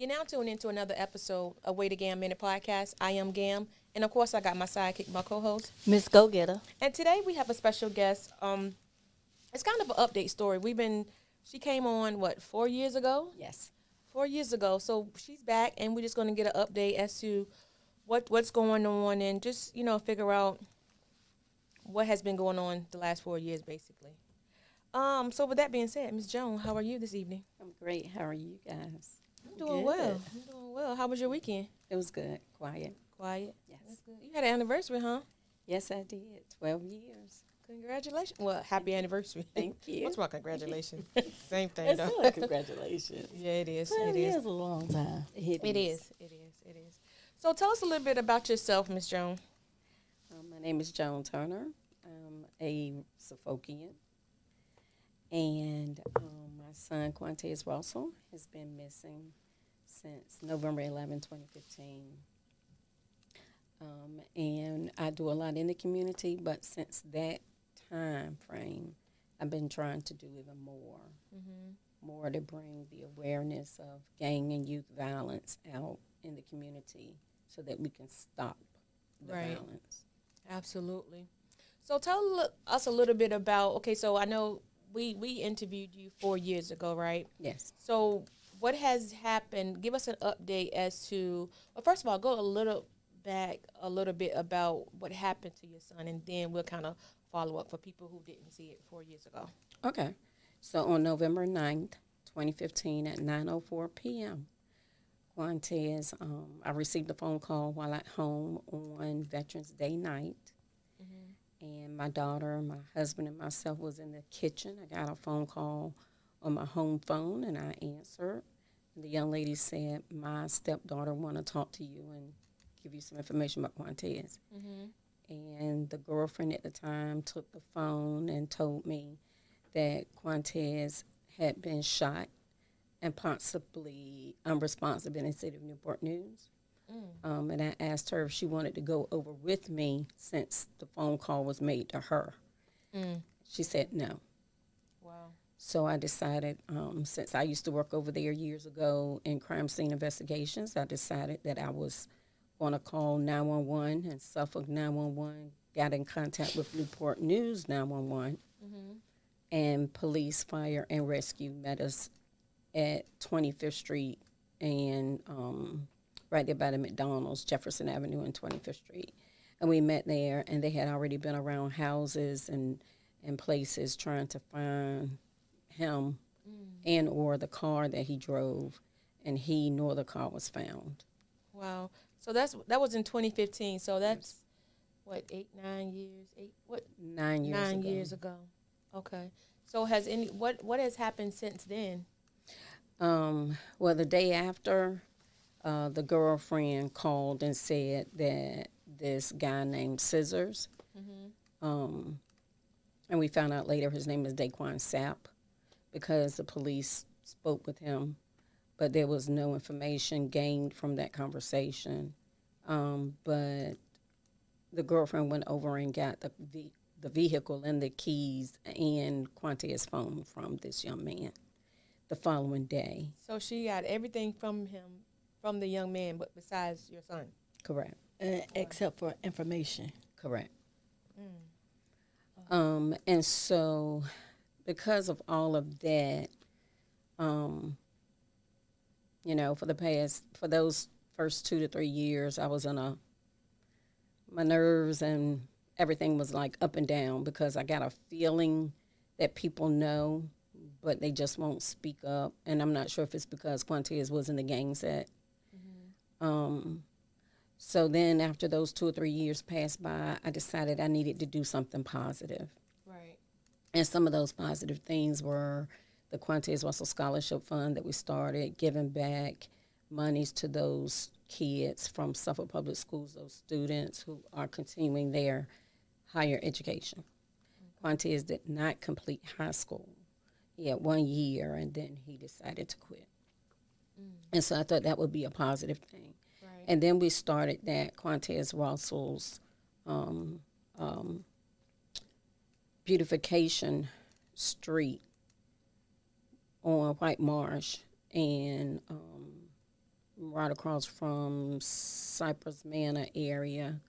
You're now tuning into another episode of Way to Gam Minute Podcast. I am Gam, and of course, I got my sidekick, my co-host, Mz Gogetta. And today we have a special guest. It's kind of an update story. She came on 4 years ago? Yes. 4 years ago. So she's back, and we're just going to get an update as to what's going on, and just figure out what has been going on the last 4 years, basically. So with that being said, Miss Joan, how are you this evening? I'm great. How are you guys? I'm doing well. How was your weekend? It was good. Quiet. Quiet? Yes. That's good. You had an anniversary, huh? Yes, I did. 12 years. Congratulations. Well, happy anniversary. Thank you. What's wrong, congratulations? Same thing, It's though. still a congratulations. Yeah, it is. 12 It years is. is a long time. It is. So tell us a little bit about yourself, Miss Joan. My name is Joan Turner. I'm a Suffolkian. And my son, Quantaz Russell, has been missing since November 11, 2015. And I do a lot in the community, but since that time frame, I've been trying to do even more to bring the awareness of gang and youth violence out in the community so that we can stop the violence. Absolutely. So tell us a little bit about, so I know we interviewed you 4 years ago, right? Yes. So what has happened? Give us an update as to, well, first of all, go back a little bit about what happened to your son, and then we'll kind of follow up for people who didn't see it 4 years ago. Okay. So on November 9th, 2015 at 9:04 p.m., Quantaz, I received a phone call while at home on Veterans Day night. And my daughter, my husband, and myself was in the kitchen. I got a phone call on my home phone, and I answered. And the young lady said, my stepdaughter want to talk to you and give you some information about Quantaz. And the girlfriend at the time took the phone and told me that Quantaz had been shot and possibly unresponsive in the city of Newport News. And I asked her if she wanted to go over with me since the phone call was made to her. She said no. Wow. So I decided, since I used to work over there years ago in crime scene investigations, I decided that I was going to call 911, and Suffolk 911 got in contact with Newport News 911, and police, fire, and rescue met us at 25th Street and right there by the McDonald's, Jefferson Avenue and 25th Street. And we met there, and they had already been around houses and places trying to find him and or the car that he drove, and he nor the car was found. Wow. So that was in 2015. So that's, 9 years? 9 years 9 ago. years ago. Okay. So what has happened since then? Well, the day after, the girlfriend called and said that this guy named Scissors, and we found out later his name is Daquan Sapp, because the police spoke with him, but there was no information gained from that conversation. But the girlfriend went over and got the vehicle and the keys and Quantaz's phone from this young man the following day. So she got everything from him, from the young man, but besides your son. Correct. Except for information. Correct. And so because of all of that, for those first 2 to 3 years, I was my nerves and everything was like up and down, because I got a feeling that people know, but they just won't speak up. And I'm not sure if it's because Quantaz was in the gang set. So then after those 2 or 3 years passed by, I decided I needed to do something positive. Right. And some of those positive things were the Quantaz Russell Scholarship Fund that we started, giving back monies to those kids from Suffolk Public Schools, those students who are continuing their higher education. Quantaz did not complete high school. He had 1 year, and then he decided to quit. And so I thought that would be a positive thing. Right. And then we started that Quantaz Russell's Beautification Street on White Marsh and right across from Cypress Manor area.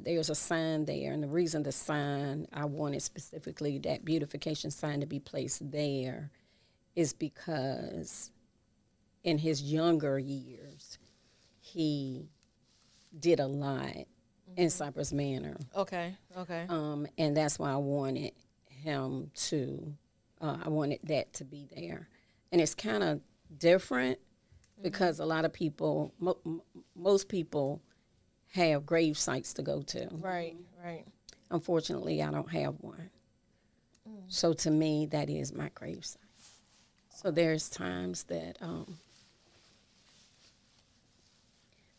There's a sign there, and the reason the sign, I wanted specifically that beautification sign to be placed there is because in his younger years, he did a lot in Cypress Manor. Okay. And that's why I wanted him to, I wanted that to be there. And it's kind of different because a lot of people, most people have grave sites to go to. Right. Unfortunately, I don't have one. So to me, that is my grave site. So there's times that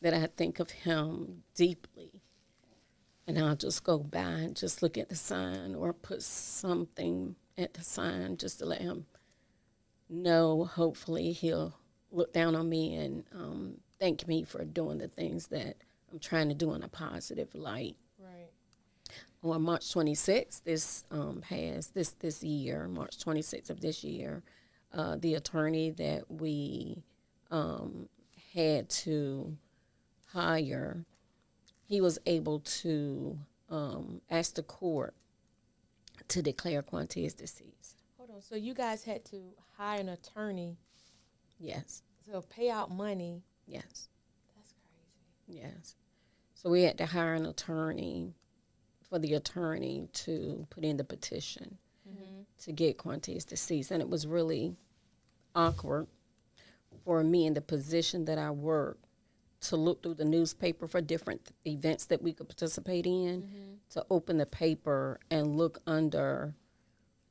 that I think of him deeply, and I'll just go by and just look at the sign or put something at the sign just to let him know. Hopefully, he'll look down on me and thank me for doing the things that I'm trying to do in a positive light. Right. On March 26th, this year, March 26th of this year, the attorney that we had to hire, he was able to ask the court to declare Quantaz deceased. Hold on. So you guys had to hire an attorney Yes, to pay out money. yes, That's crazy. yes. So we had to hire an attorney for the attorney to put in the petition to get Quantaz deceased. And it was really awkward for me in the position that I work to look through the newspaper for different events that we could participate in, to open the paper and look under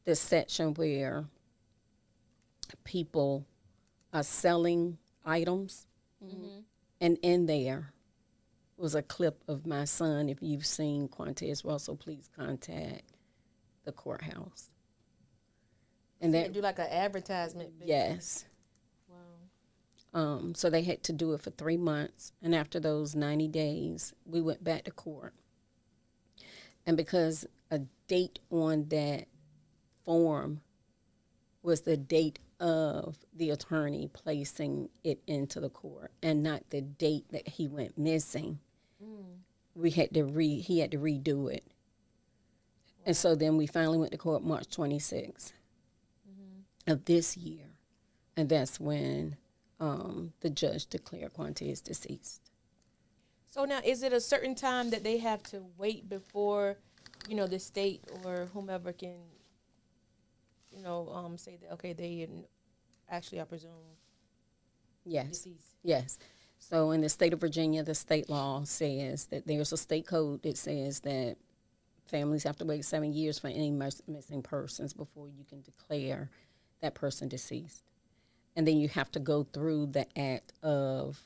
this section where people are selling items. And in there was a clip of my son. If you've seen Quantaz Russell, please contact the courthouse. And So that, you do like an advertisement. Basically. yes. Wow. So they had to do it for 3 months. And after those 90 days, we went back to court. And because a date on that form was the date of the attorney placing it into the court and not the date that he went missing, he had to redo it. And so then we finally went to court March 26th of this year. And that's when the judge declared Quantaz deceased. So now, is it a certain time that they have to wait before, the state or whomever can, say that, okay, they actually are presumed Yes. deceased? Yes. So in the state of Virginia, the state law says that there's a state code that says that families have to wait 7 years for any missing persons before you can declare that person deceased. And then you have to go through the act of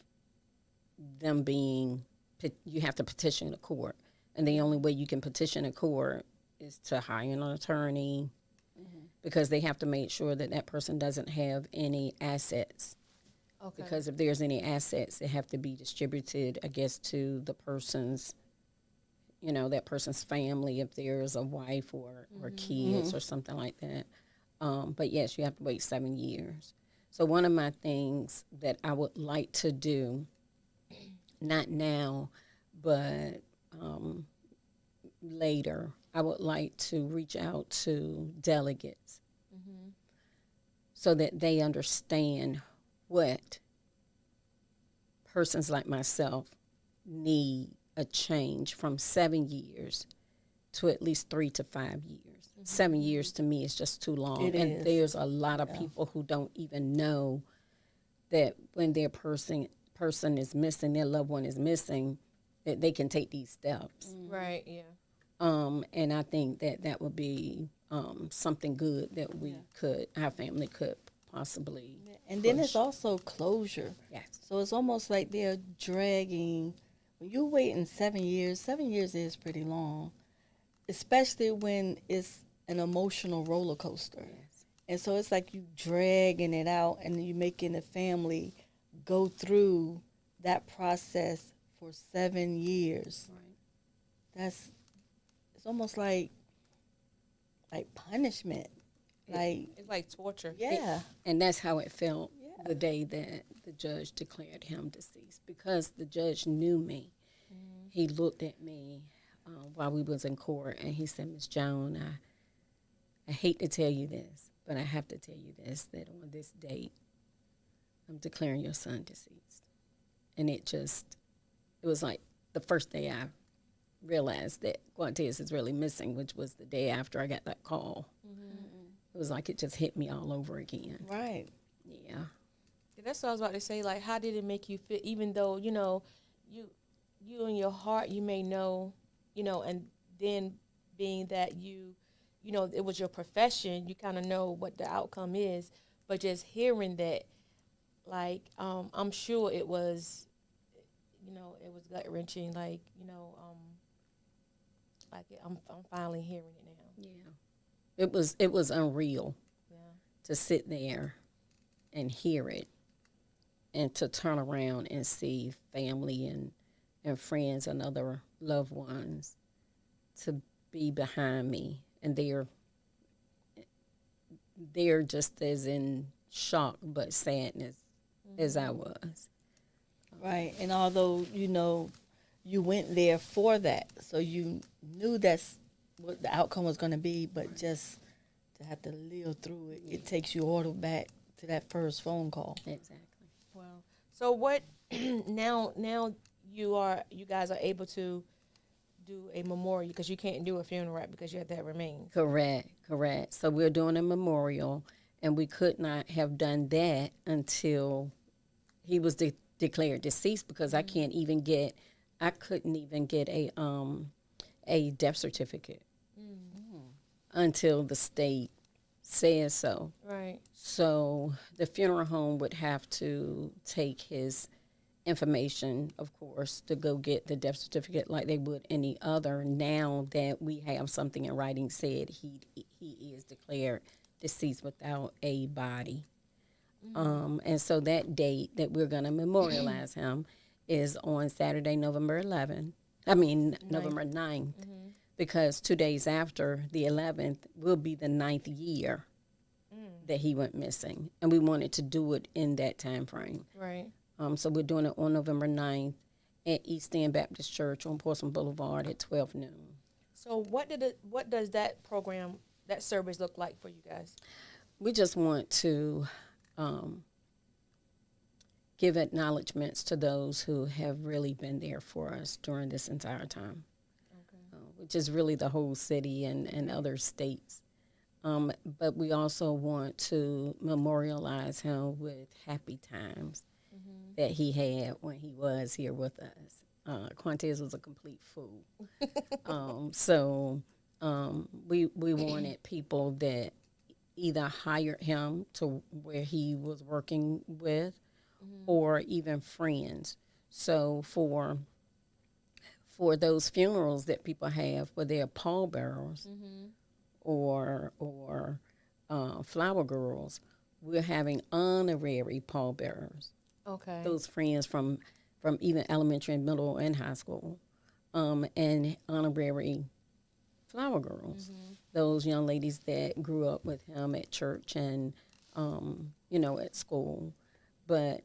them you have to petition the court. And the only way you can petition a court is to hire an attorney, because they have to make sure that that person doesn't have any assets. Okay. Because if there's any assets, they have to be distributed, I guess, to the person's, that person's family, if there's a wife or kids or something like that. But yes, you have to wait 7 years. So one of my things that I would like to do, not now, but later, I would like to reach out to delegates so that they understand what persons like myself need a change from 7 years to at least 3 to 5 years. 7 years to me is just too long. It and is. There's a lot of people who don't even know that when their person is missing, their loved one is missing, that they can take these steps. Right, yeah. And I think that would be something good that our family could possibly And then push. it's also closure. Yes. So it's almost like they're dragging. When you're waiting 7 years is pretty long, especially when it's an emotional roller coaster. Yes. And so it's like you dragging it out and you making the family go through that process for 7 years. Right. It's almost like punishment. It's like torture. Yeah. And that's how it felt the day that the judge declared him deceased, because the judge knew me. He looked at me while we was in court, and he said, "Miss Joan, I hate to tell you this, but I have to tell you this, that on this date, I'm declaring your son deceased." And it was like the first day I realized that Quantaz is really missing, which was the day after I got that call. It was like it just hit me all over again. Right. Yeah. That's what I was about to say. Like, how did it make you feel? Even though you in your heart you may know, and then being that it was your profession, you kind of know what the outcome is. But just hearing that, like, I'm sure it was, it was gut wrenching. Like, I'm finally hearing it now. Yeah. It was unreal. Yeah. To sit there and hear it, and to turn around and see family and friends and other loved ones to be behind me, and they're just as in shock but sadness as I was. Right. And although, you went there for that, so you knew that's what the outcome was going to be, but just to have to live through it, it takes you all the way back to that first phone call. Exactly. Wow. So what now you guys are able to do a memorial, because you can't do a funeral, right? Because you have to have remains. Correct. So we're doing a memorial, and we could not have done that until he was declared deceased, because I couldn't even get a death certificate until the state says so. Right. So the funeral home would have to take his information, of course, to go get the death certificate like they would any other. Now that we have something in writing said he is declared deceased without a body. And so that date that we're going to memorialize him is on Saturday, November 9th, because 2 days after the 11th will be the 9th year that he went missing. And we wanted to do it in that time frame. Right. So we're doing it on November 9th at East End Baptist Church on Portsmouth Boulevard at 12 noon. So what does that service look like for you guys? We just want to give acknowledgments to those who have really been there for us during this entire time, which is really the whole city and other states. But we also want to memorialize him with happy times that he had when he was here with us. Quantaz was a complete fool. So we wanted people that either hired him to where he was working with, or even friends. So for those funerals that people have for their pallbearers or flower girls, we're having honorary pallbearers. Okay. Those friends from even elementary and middle and high school, and honorary flower girls. Those young ladies that grew up with him at church and, at school. But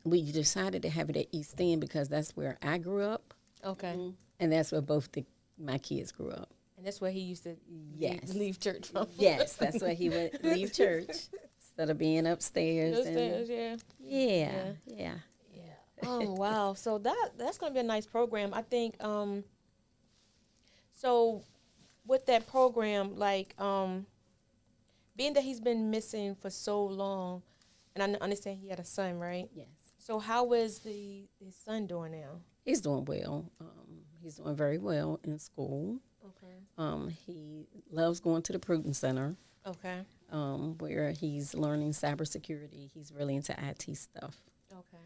we decided to have it at East End because that's where I grew up. Okay. And that's where both my kids grew up. And that's where he used to leave church from. Yes, that's where he would leave church instead of being upstairs. Yeah. Oh, wow. So that's going to be a nice program. I think, so with that program, like, being that he's been missing for so long, and I understand he had a son, right? Yes. So how is his son doing now? He's doing well. He's doing very well in school. Okay. He loves going to the Prudence Center. Okay. Where he's learning cybersecurity. He's really into IT stuff. Okay.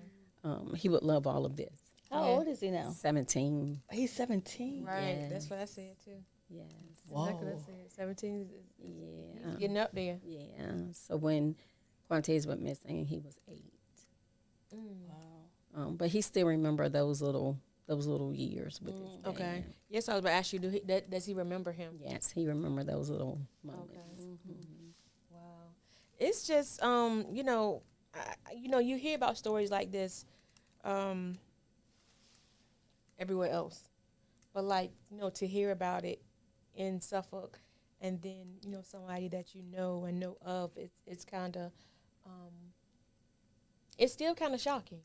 He would love all of this. How old is he now? 17. He's 17. Right. Yes. That's what I said too. Yes. Wow. Exactly what I said. 17 is Yeah. he's getting up there. Yeah. So when Quantaz went missing, he was 8. Wow. But he still remember those little years with his dad. Okay. Yes, I was about to ask you, does he remember him? Yes, he remember those little moments. Okay. Wow. It's just, you hear about stories like this everywhere else, but like to hear about it in Suffolk, and then somebody that and know of, it's kind of it's still kind of shocking.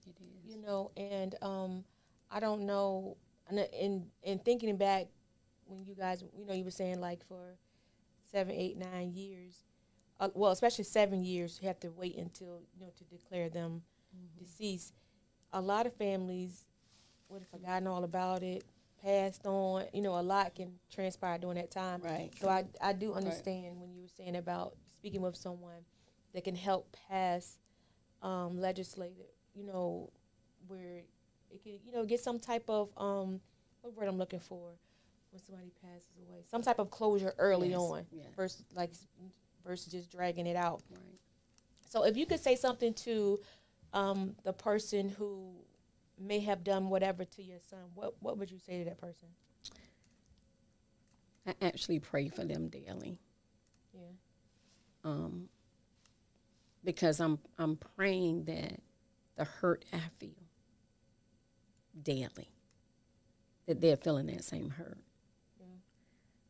It is. And I don't know, and in thinking back when you guys, you were saying like for 7, 8, 9 years, well, especially 7 years, you have to wait until to declare them deceased. A lot of families would have forgotten all about it, passed on. A lot can transpire during that time. Right. So I do understand when you were saying about speaking with someone that can help pass legislative, where it could, get some type of what word I'm looking for when somebody passes away, some type of closure early on, versus just dragging it out. Right. So if you could say something to the person who may have done whatever to your son, what would you say to that person? I actually pray for them daily. Yeah. Because I'm praying that the hurt I feel daily, that they're feeling that same hurt. Yeah.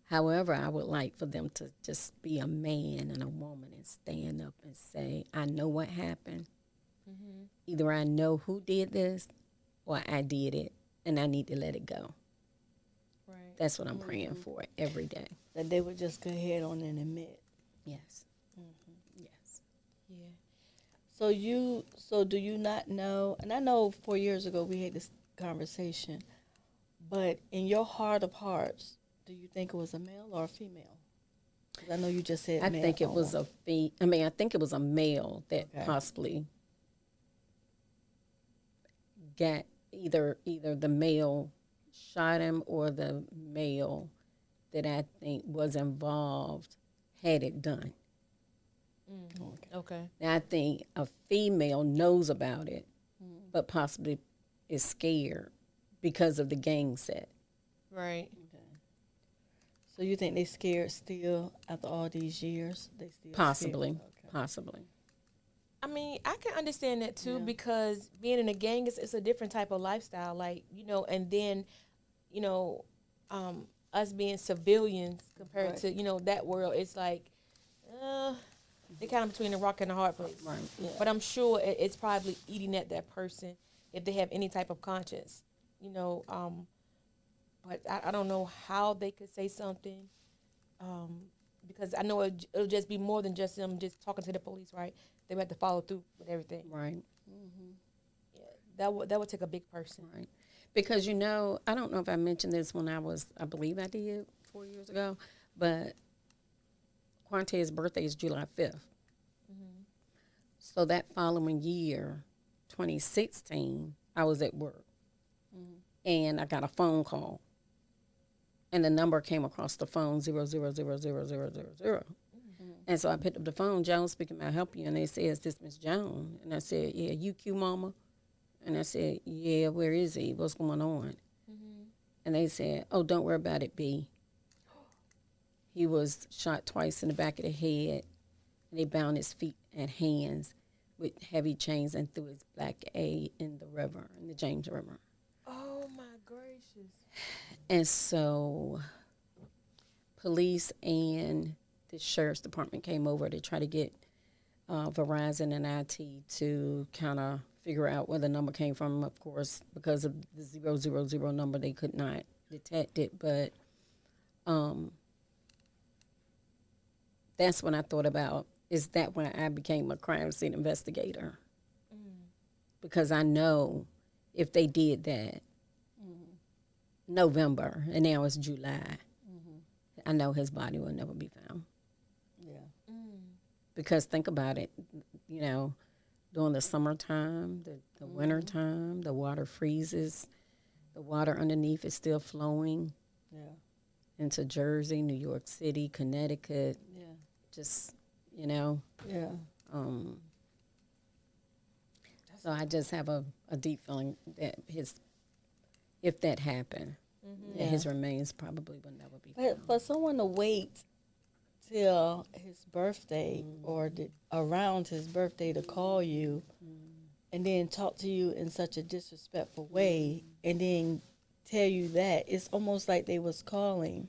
However, I would like for them to just be a man and a woman and stand up and say, I know what happened. Mm-hmm. Either I know who did this or I did it and I need to let it go. Right. That's what I'm praying for every day. That they would just go ahead on and admit. Yes. Mm-hmm. Yes. Yeah. So do you not know, and I know 4 years ago we had this conversation, but in your heart of hearts, do you think it was a male or a female? Because I know you just said I male. think it was I think it was a male that possibly got either the male shot him or the male that I think was involved had it done. Okay. Now I think a female knows about it, but possibly is scared because of the gang set. Right. Okay. So you think they scared still after all these years? They still Possibly. scared? Okay. Possibly. I mean, I can understand that too, Yeah. because being in a gang is a different type of lifestyle. Like, and then, us being civilians compared to, that world, it's like, they're kind of between a rock and a hard place. Right. Yeah. But I'm sure it's probably eating at that person if they have any type of conscience, But I don't know how they could say something, because I know it'll just be more than just them just talking to the police, right? They would have to follow through with everything. Right. Mm-hmm. Yeah, that would take a big person. Right. Because, I don't know if I mentioned this when I believe I did 4 years ago, but Quantaz's birthday is July 5th. Mm-hmm. So that following year, 2016, I was at work. Mm-hmm. And I got a phone call. And the number came across the phone, 0000000. And so I picked up the phone. Joan speaking, may I help you? And they said, is this Miss Joan? And I said, yeah, you Q mama? And I said, yeah, where is he? What's going on? Mm-hmm. And they said, oh, don't worry about it, B. He was shot twice in the back of the head. And they bound his feet and hands with heavy chains and threw his black A in the river, in the James River. Oh, my gracious. And so police and the sheriff's department came over to try to get Verizon and IT to kind of figure out where the number came from. Of course, because of the 000 number, they could not detect it. But that's when I thought about, is that when I became a crime scene investigator? Because I know if they did that, November, and now it's July, I know his body will never be found. Yeah. Because think about it, during the summertime, the wintertime, the water freezes, the water underneath is still flowing into Jersey, New York City, Connecticut. Yeah. Just, Yeah. So I just have a deep feeling that if that happened, that his remains probably would never be found. But for someone to wait till his birthday or around his birthday to call you and then talk to you in such a disrespectful way and then tell you that, it's almost like they was calling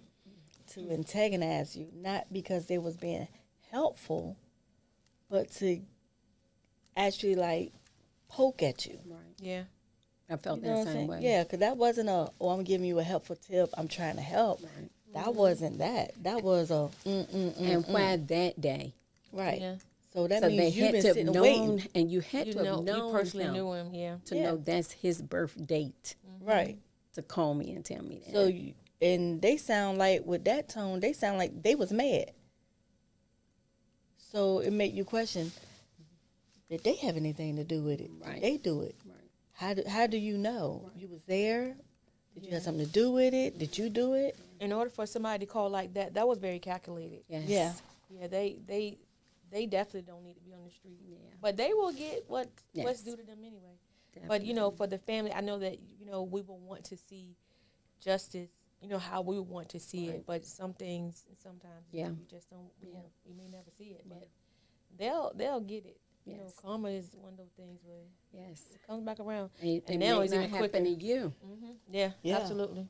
to antagonize you, not because they was being helpful, but to actually like poke at you. Right. Yeah. I felt You know that what I'm same saying? way. Yeah, because that wasn't I'm giving you a helpful tip, I'm trying to help. Right. That wasn't that. That was And why that day? right. Yeah. So that So they means you've had been to have sitting known, waiting. and you had You to have know, known you personally him knew him. Yeah. to Yeah. know that's his birth date Right. to call me and tell me that. So and they sound like, with that tone, they sound like they was mad. So it make you question, did they have anything to do with it? Right. Did they do it? Right. How do you know? You was there? Did you have something to do with it? Did you do it? In order for somebody to call like that, that was very calculated. Yes. Yeah. Yeah, they definitely don't need to be on the street. Yeah. But they will get what's Yes. due to them anyway. Definitely. But you know, for the family, I know that we will want to see justice. You know how we would want to see Right. it, but some things sometimes Yeah. you just don't. Yeah. You may never see it, Yeah. but they'll get it. You know, Yes. karma is one of those things where Yes. it comes back around. And it now may it's not even happen quicker. to you. Yeah, Yeah. absolutely.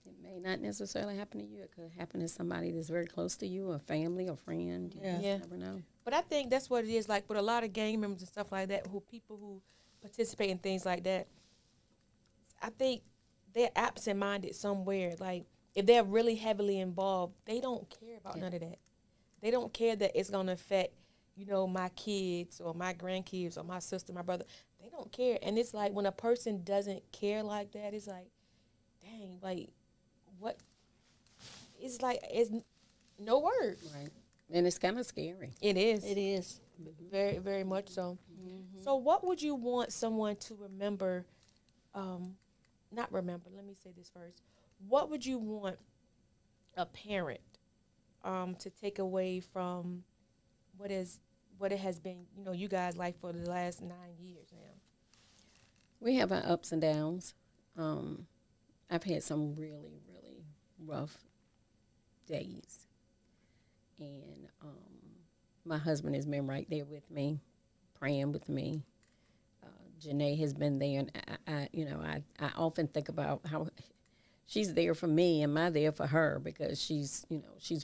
It may not necessarily happen to you. It could happen to somebody that's very close to you, a family, a friend. You Yeah. just Yeah. never know. But I think that's what it is. Like with a lot of gang members and stuff like that, people who participate in things like that, I think they're absent-minded somewhere. Like if they're really heavily involved, they don't care about none of that. They don't care that it's gonna affect, my kids or my grandkids or my sister, my brother. They don't care. And it's like when a person doesn't care like that, it's like, dang, like what? It's like it's no word. Right. And it's kind of scary. It is. It is. Very, very much so. So, what would you want someone to remember? Not remember. Let me say this first. What would you want a parent to take away from what it has been? You guys' life for the last 9 years now. We have our ups and downs. I've had some really, really rough days. And my husband has been right there with me, praying with me. Janae has been there, and I often think about how she's there for me, and I'm there for her because she's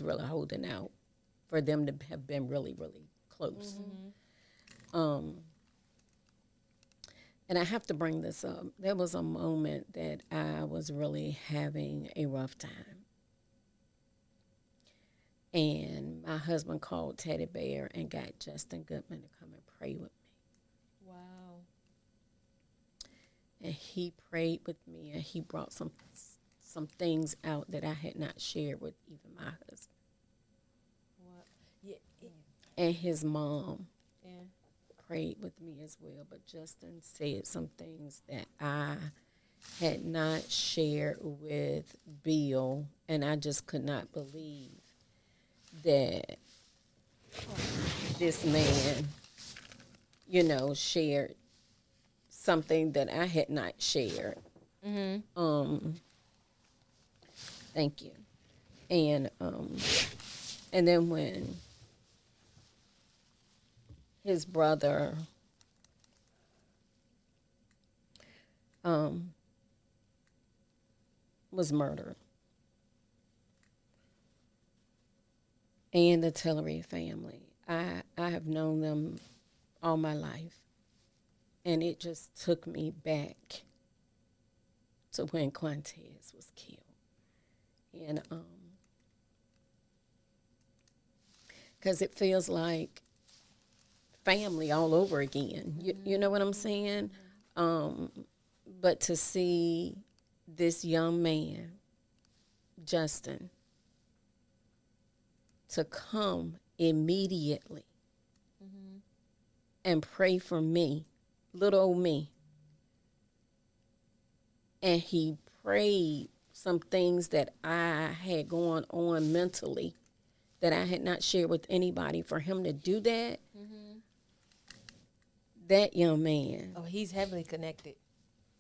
really holding out for them to have been really, really close. And I have to bring this up. There was a moment that I was really having a rough time. And my husband called Teddy Bear and got Justin Goodman to come and pray with me. Wow. And he prayed with me, and he brought some things out that I had not shared with even my husband. Wow. Yeah. And his mom Yeah. prayed with me as well. But Justin said some things that I had not shared with Bill, and I just could not believe that this man, shared something that I had not shared. Thank you. And then when his brother was murdered, and the Tillery family, I have known them all my life, and it just took me back to when Quantaz was killed. And because it feels like family all over again. You know what I'm saying? But to see this young man, Justin, to come immediately and pray for me, little old me, and he prayed some things that I had going on mentally that I had not shared with anybody. For him to do that, that young man, Oh, he's heavily connected.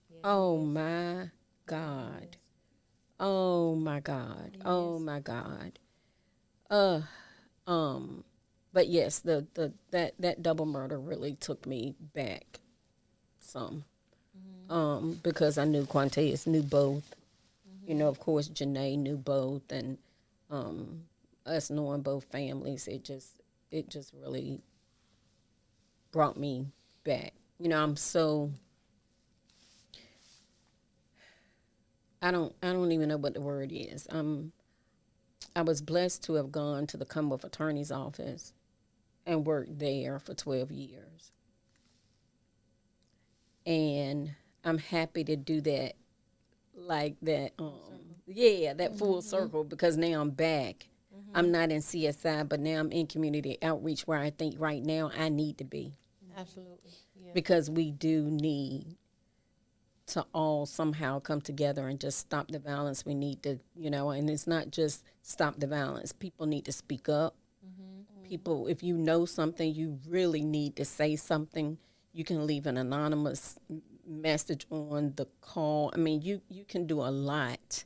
Yeah, oh my God. Oh my God. Oh my God. But yes, that double murder really took me back some. Because I knew Quantaz knew both. You know, of course, Janae knew both, and us knowing both families, it just really brought me back. You know, I'm so I don't even know what the word is. I was blessed to have gone to the Commonwealth Attorney's office and worked there for 12 years. And I'm happy to do that, like that. That full circle, because now I'm back. I'm not in CSI, but now I'm in community outreach, where I think right now I need to be. Absolutely. Yeah. Because we do need to all somehow come together and just stop the violence. We need to, and it's not just stop the violence. People need to speak up. People, if you know something, you really need to say something. You can leave an anonymous message on the call. I mean, you can do a lot,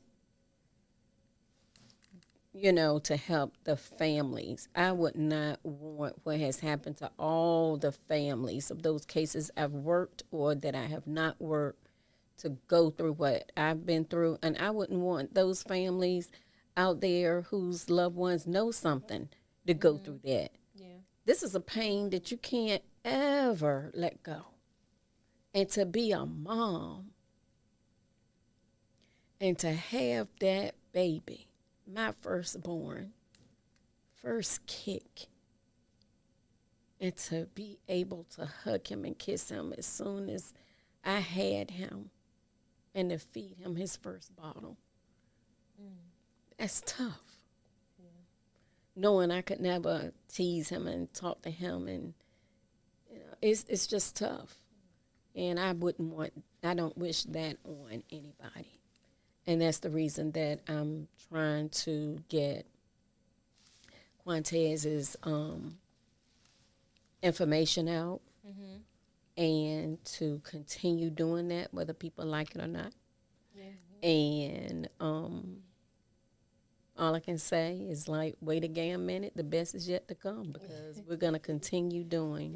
to help the families. I would not want what has happened to all the families of those cases I've worked or that I have not worked to go through what I've been through. And I wouldn't want those families out there whose loved ones know something to go through that. Yeah. This is a pain that you can't ever let go. And to be a mom and to have that baby, my firstborn, first kick, and to be able to hug him and kiss him as soon as I had him, and to feed him his first bottle. That's tough. Yeah. Knowing I could never tease him and talk to him, and it's just tough. And I don't wish that on anybody. And that's the reason that I'm trying to get Quantaz's information out, and to continue doing that, whether people like it or not. Yeah. And all I can say is, like, wait a damn minute, the best is yet to come, because we're going to continue doing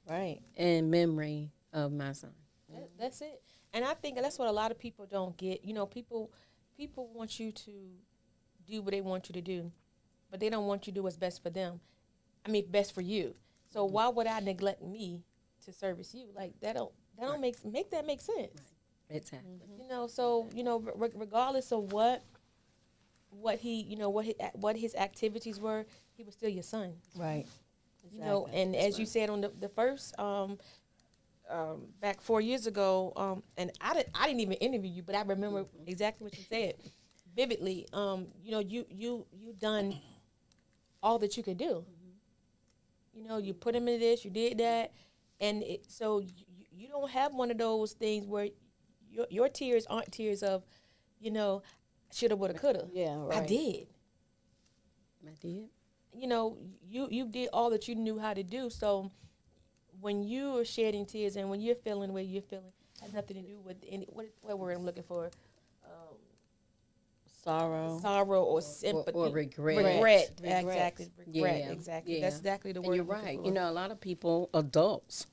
right, in memory of my son. That's it. And I think that's what a lot of people don't get. People want you to do what they want you to do, but they don't want you to do what's best for them. I mean, best for you. So why would I neglect me to service you? Like, that don't make that make sense. Right. Exactly. So regardless of what he what his activities were, he was still your son. Right. Exactly. And that's as you said on the first back 4 years ago, and I didn't even interview you, but I remember exactly what you said vividly. You done all that you could do. You put him in this, you did that, and so you don't have one of those things where your tears aren't tears of, shoulda, woulda, coulda. Yeah, right. I did. You did all that you knew how to do. So when you are shedding tears and when you're feeling the way you're feeling, it has nothing to do with what word I'm looking for. Sorrow or sympathy. Or regret. Regret. Exactly. Regret. Yeah. Exactly. Yeah. That's exactly the word. And you're right. A lot of people, adults,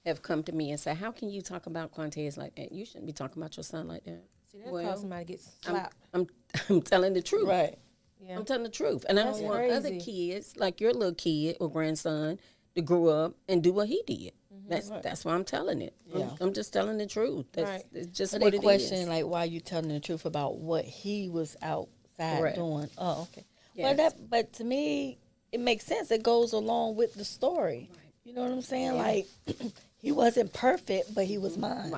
have come to me and said, how can you talk about Quantaz like that? You shouldn't be talking about your son like that. See, that caused somebody to get slapped. I'm telling the truth. Right. Yeah. I'm telling the truth. And That's I don't want crazy. other kids, like your little kid or grandson, to grow up and do what he did. That's why I'm telling it. Yeah. I'm just telling the truth. That's it's just So what they it question, is. like, why you telling the truth about what he was outside doing? Oh, okay. Yes. Well, but to me, it makes sense. It goes along with the story. Right. You know what I'm saying? Yeah. Like, he wasn't perfect, but he was mine.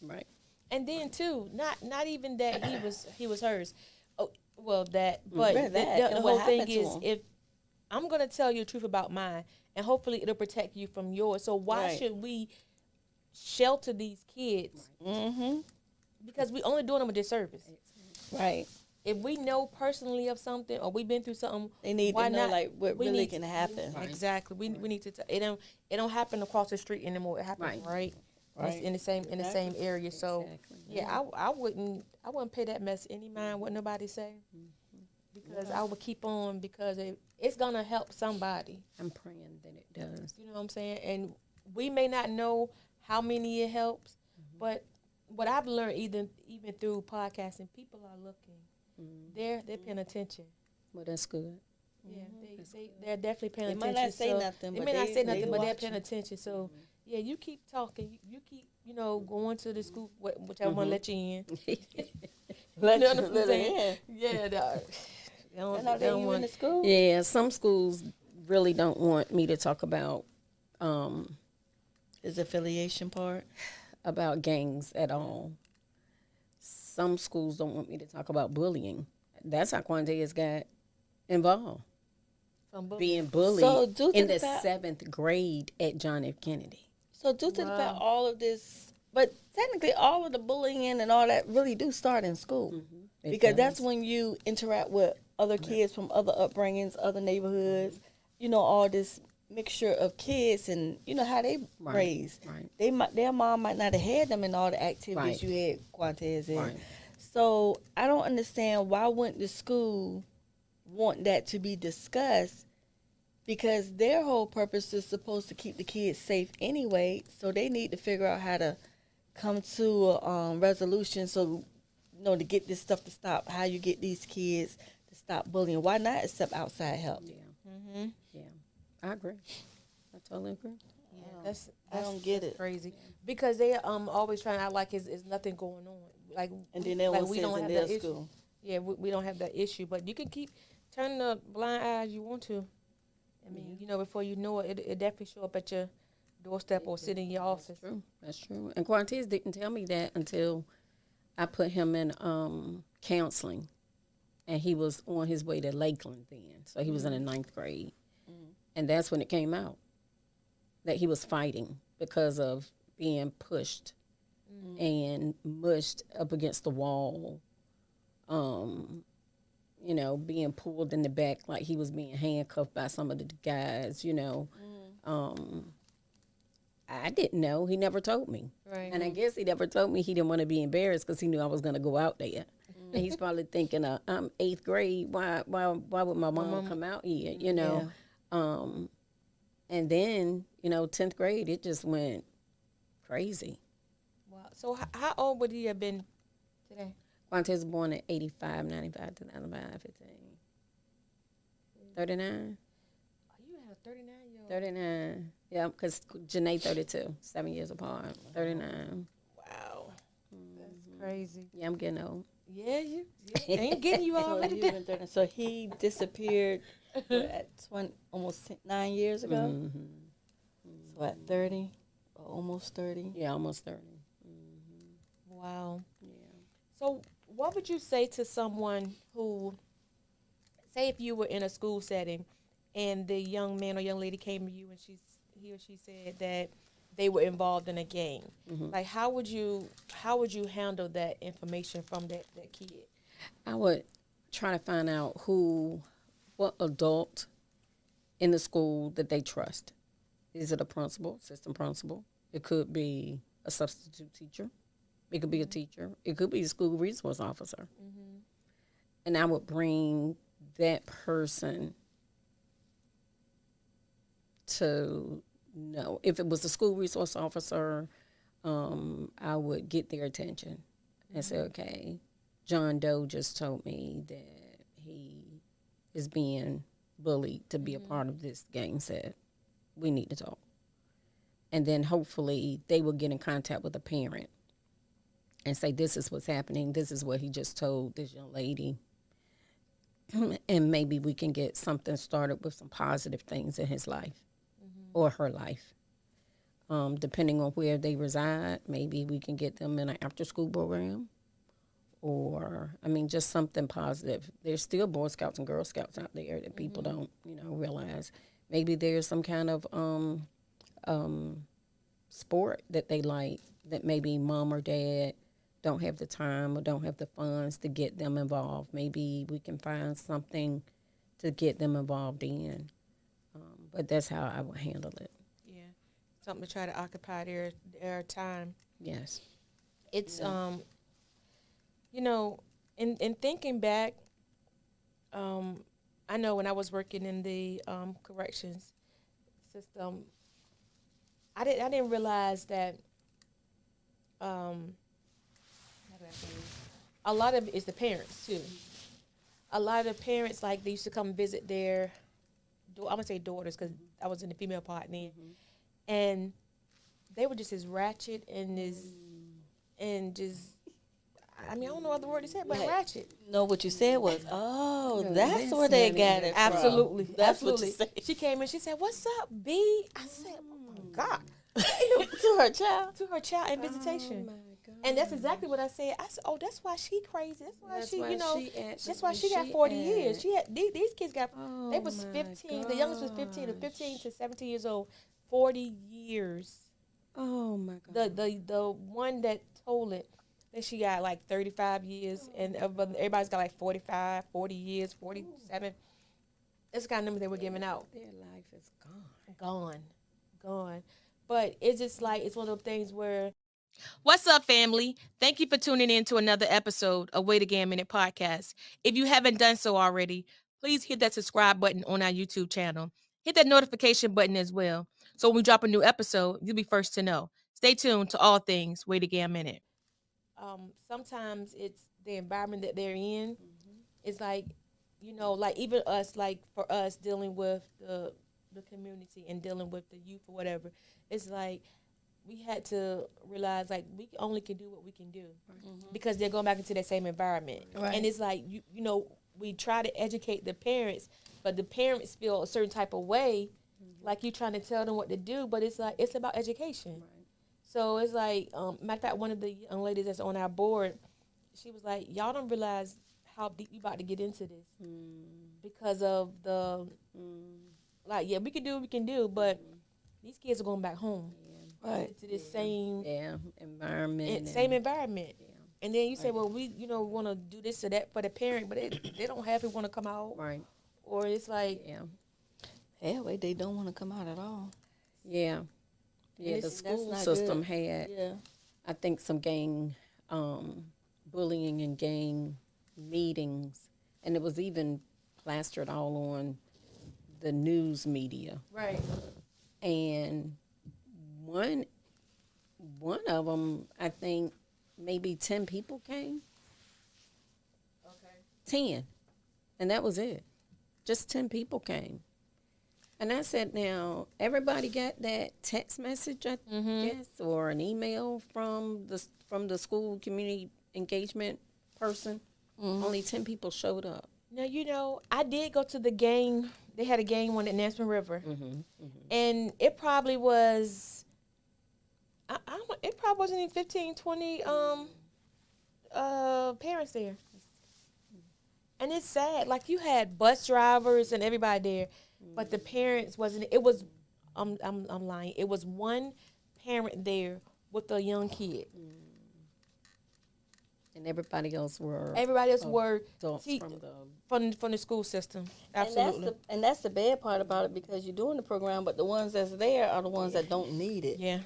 Right. And then too, not even that he was hers. Oh, well, that, but the whole thing is, if I'm gonna tell you the truth about mine, and hopefully it'll protect you from yours. So why should we shelter these kids? Because we only doing them a disservice. Right. If we know personally of something or we've been through something, they need to know like what really can happen. Right. Exactly. We need to. It don't happen across the street anymore. It happens right in the same area. So I wouldn't pay that mess any mind what nobody say, because because I would keep on because it's gonna help somebody. I'm praying that it does. You know what I'm saying? And we may not know how many it helps, but what I've learned even through podcasting, people are looking. They're paying attention. Well, that's good. Yeah, they're definitely paying They attention. might not say so nothing, They but may not say nothing, but they're watching. paying attention. So yeah, you keep talking. You keep going to the school, whichever one let you in. Let You know you what I'm let saying? it Yeah, dog. They don't, in. Are they don't you in want. the school? Yeah, some schools really don't want me to talk about Is affiliation part? about gangs at all. Some schools don't want me to talk about bullying. That's how Quantaz got involved. Being bullied So due to in the the fact- 7th grade at John F. Kennedy. So due to the fact Wow. all of this, but technically all of the bullying and all that really do start in school. It Because that's does. when you interact with other kids from other upbringings, other neighborhoods, all this mixture of kids and how they Right, raised. right. Their mom might not have had them in all the activities Right. you had Quantaz in. Right. So I don't understand why wouldn't the school want that to be discussed, because their whole purpose is supposed to keep the kids safe anyway. So they need to figure out how to come to a resolution. So to get this stuff to stop. How you get these kids to stop bullying? Why not accept outside help? Yeah. Yeah. I agree. I totally agree. Yeah, that's I don't get that's it. crazy because they always trying to act like it's nothing going on. Like And then like everyone we says don't in have their that issue. school. Yeah, we don't have that issue, but you can keep turning the blind eye as you want to. I mean, before you know it, it definitely show up at your doorstep or sit in your office. True. That's true. And Quantaz didn't tell me that until I put him in counseling, and he was on his way to Lakeland then. So he was in the 9th grade. And that's when it came out that he was fighting because of being pushed and mushed up against the wall, being pulled in the back like he was being handcuffed by some of the guys, I didn't know. He never told me. Right. And I guess he never told me he didn't want to be embarrassed because he knew I was going to go out there. And he's probably thinking, I'm 8th grade. Why would my mom come out here, Yeah. And then, 10th grade, it just went crazy. Wow. So how old would he have been today? Quantaz was born in 85, 95, 2005, 15. 39? Oh, you have a 39-year-old. 39. Yeah, because Janae 32, 7 years apart. 39. Wow. That's crazy. Yeah, I'm getting old. Yeah, you ain't getting you So, already. you've been 30 so he disappeared at 20, almost 9 years ago. Mm-hmm. So at 30, or almost 30. Yeah, almost 30. Wow. Yeah. So what would you say to someone who, say if you were in a school setting and the young man or young lady came to you and he or she said that they were involved in a gang. Like how would you handle that information from that kid? I would try to find out what adult in the school that they trust. Is it a principal, assistant principal? It could be a substitute teacher. It could be a teacher. It could be a school resource officer. And I would bring that person to know. If it was a school resource officer, I would get their attention and say, okay, John Doe just told me that he is being bullied to be a part of this gang set. We need to talk. And then hopefully they will get in contact with a parent and say, this is what's happening. This is what he just told this young lady. And maybe we can get something started with some positive things in his life or her life. Depending on where they reside, maybe we can get them in an after-school program or, just something positive. There's still Boy Scouts and Girl Scouts out there that people don't, realize. Maybe there's some kind of sport that they like that maybe mom or dad don't have the time or don't have the funds to get them involved. Maybe we can find something to get them involved in. But that's how I would handle it. Yeah. Something to try to occupy their time. Yes. It's in thinking back, I know when I was working in the corrections system, I didn't realize that how do I say this? A lot of it is the parents too. A lot of the parents, like, they used to come visit their, I'm gonna say daughters because I was in the female part then, and they were just as ratchet and just. I mean, I don't know other word to say, but ratchet. No, what you said was, oh, No, that's where they got it from. Absolutely, That's absolutely. what you said. She came in. She said, "What's up, B?" I said, "Oh my God." To her child. To her child in visitation. Oh my God. And that's exactly what I said. I said, "Oh, that's why she crazy. That's why That's she, why you know, she at that's the why way she got she 40 at. years. She had these kids got. Oh They was my 15. The youngest was 15. The 15 to 17 years old. 40 years. Oh my God. The one that told it, that she got like 35 years, and everybody's got like 45, 40 years, 47. That's the kind of numbers they were giving out. Their life is gone. Gone. But it's just like, it's one of those things where. What's up, family? Thank you for tuning in to another episode of Wait a Gam Minute podcast. If you haven't done so already, please hit that subscribe button on our YouTube channel. Hit that notification button as well, so when we drop a new episode, you'll be first to know. Stay tuned to all things Wait a Gam Minute. Sometimes it's the environment that they're in. It's like, you know, like even us, like for us dealing with the community and dealing with the youth or whatever, it's like we had to realize like we only can do what we can do because they're going back into that same environment. Right. And it's like, you know, we try to educate the parents, but the parents feel a certain type of way, like you trying to tell them what to do, but it's like, it's about education. Right. So it's like, matter of fact, one of the young ladies that's on our board, she was like, y'all don't realize how deep we about to get into this because of the, like, yeah, we can do what we can do, but these kids are going back home Right. to this same environment. same environment. Yeah. And then you say, well, we, you know, want to do this or that for the parent, but they don't have it want to come out. Right. Or it's like, Yeah, wait, they don't want to come out at all. Yeah. Yeah, the That's school not system good. had, Yeah. I think, some gang bullying and gang meetings, and it was even plastered all on the news media. right. And one of them, I think, maybe 10 people came. Okay. 10, and that was it. Just 10 people came. And I said, now, everybody got that text message, I guess, or an email from the school community engagement person. Only 10 people showed up. Now, you know, I did go to the game. They had a game on at Nansemond River. And it probably was, it probably wasn't even 15, 20 parents there. And it's sad. Like, you had bus drivers and everybody there, but the parents wasn't. It was, I'm lying. It was one parent there with a young kid. And everybody else were adults from from the school system. Absolutely. And that's the bad part about it, because you're doing the program, but the ones that's there are the ones that don't need it. Yeah.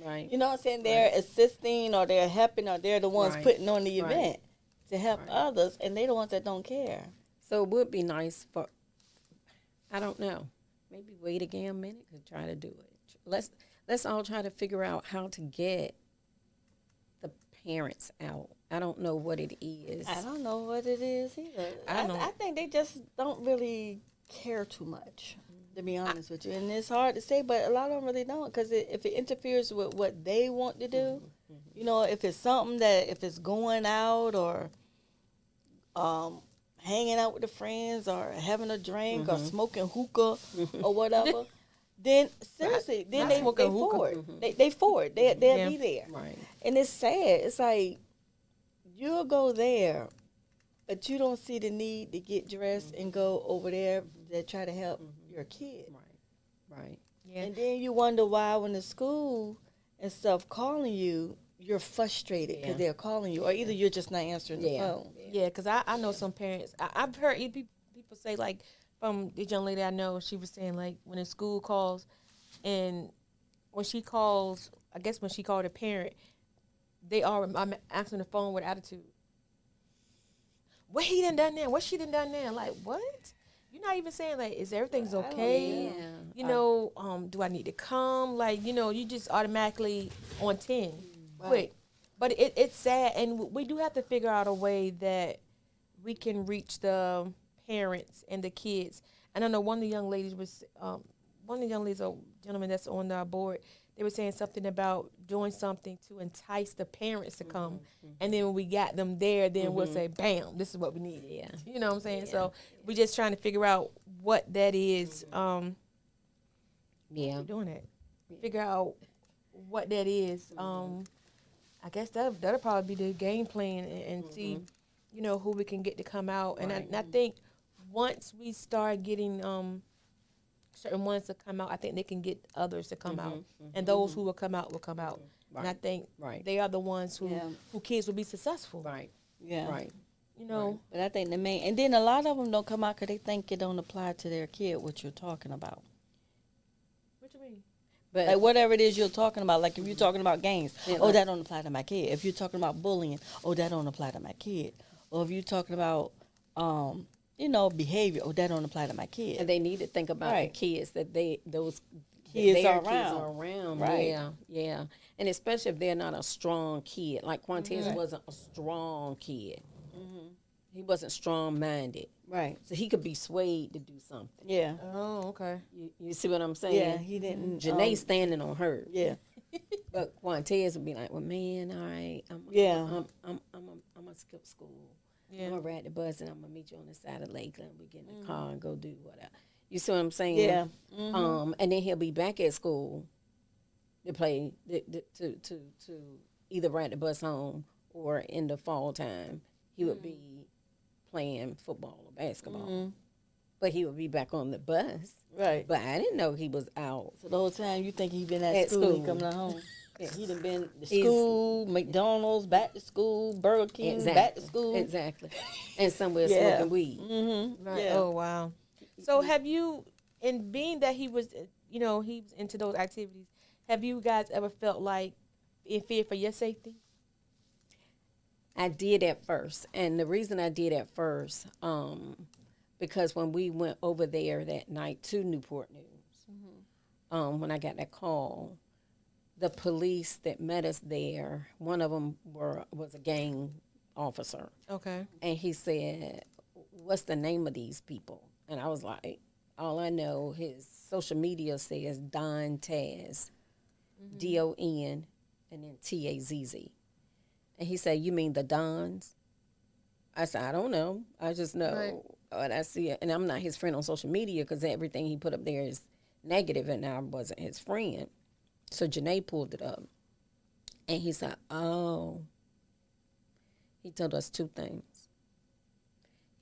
right. You know what I'm saying? They're assisting, or they're helping, or they're the ones putting on the event to help others, and they're the ones that don't care. So it would be nice for, I don't know, maybe Wait a Gam Minute could try to do it. Let's all try to figure out how to get the parents out. I don't know what it is. I don't know what it is either. I think they just don't really care too much, to be honest with you. And it's hard to say, but a lot of them really don't, because if it interferes with what they want to do, you know, if it's something that, if it's going out or hanging out with the friends or having a drink or smoking hookah or whatever, then seriously, then they forward. They forward. They'll be there. Right. And it's sad. It's like, you'll go there, but you don't see the need to get dressed and go over there to try to help your kid. Right. Yeah. And then you wonder why when the school and stuff calling you, you're frustrated because they're calling you, or either you're just not answering the phone. Yeah, because I know some parents. I've heard people say, like, from this young lady I know, she was saying, like, when the school calls, and when she calls, I guess when she called a parent, I'm answering the phone with attitude. What he done that? What she done that? Like, what? you're not even saying like, is everything's I don't okay? know. You know, do I need to come? Like, you know, you just automatically on 10 quick. But it's sad, and we do have to figure out a way that we can reach the parents and the kids. And I know one of the young ladies was, a gentleman that's on our board, they were saying something about doing something to entice the parents to come. And then when we got them there, then we'll say, bam, this is what we need. Yeah. You know what I'm saying? So we're just trying to figure out what that is. Yeah. We're doing it. Figure out what that is. I guess that'll probably be the game plan and see, you know, who we can get to come out. And I think once we start getting certain ones to come out, I think they can get others to come out. And those who will come out will come out. And I think they are the ones who kids will be successful. Right. Yeah. Right. You know. But I think the main, and then a lot of them don't come out because they think it don't apply to their kid, what you're talking about. What you mean? But Like whatever it is you're talking about, like if you're talking about gangs, oh, that don't apply to my kid. If you're talking about bullying, oh, that don't apply to my kid. Or if you're talking about, you know, behavior, oh, that don't apply to my kid. and they need to think about Right. the kids that those Kids their are kids around. are around. Right. Yeah, yeah. And especially if they're not a strong kid. Like Quantaz wasn't a strong kid. He wasn't strong-minded. Right. So he could be swayed to do something. Yeah. Oh, okay. You see what I'm saying? Yeah, he didn't. Janae standing on her. Yeah. But Quantaz would be like, well, man, all right, I'm gonna skip school. Yeah. I'm gonna ride the bus and I'm gonna meet you on the side of Lakeland. We get in the car and go do whatever. You see what I'm saying? Yeah. And then he'll be back at school to play to either ride the bus home or in the fall time he would be playing football or basketball. But he would be back on the bus. Right. But I didn't know he was out. So the whole time you think he been at At school, he school. coming home. He done been to He's- school, McDonald's, back to school, Burger King, back to school. Exactly. And somewhere Yeah. smoking weed. Right. Yeah. Oh, wow. So have you, in being that he was, you know, he was into those activities, have you guys ever felt like in fear for your safety? I did at first. And the reason I did at first, because when we went over there that night to Newport News, when I got that call, the police that met us there, one of them was a gang officer. Okay. And he said, what's the name of these people? And I was like, all I know, his social media says Don Taz, D-O-N, and then T-A-Z-Z. And he said, you mean the Dons? I said, I don't know. I just know. Right. And I see it. And I'm not his friend on social media because everything he put up there is negative, and I wasn't his friend. So Janae pulled it up. And he said, oh. He told us two things.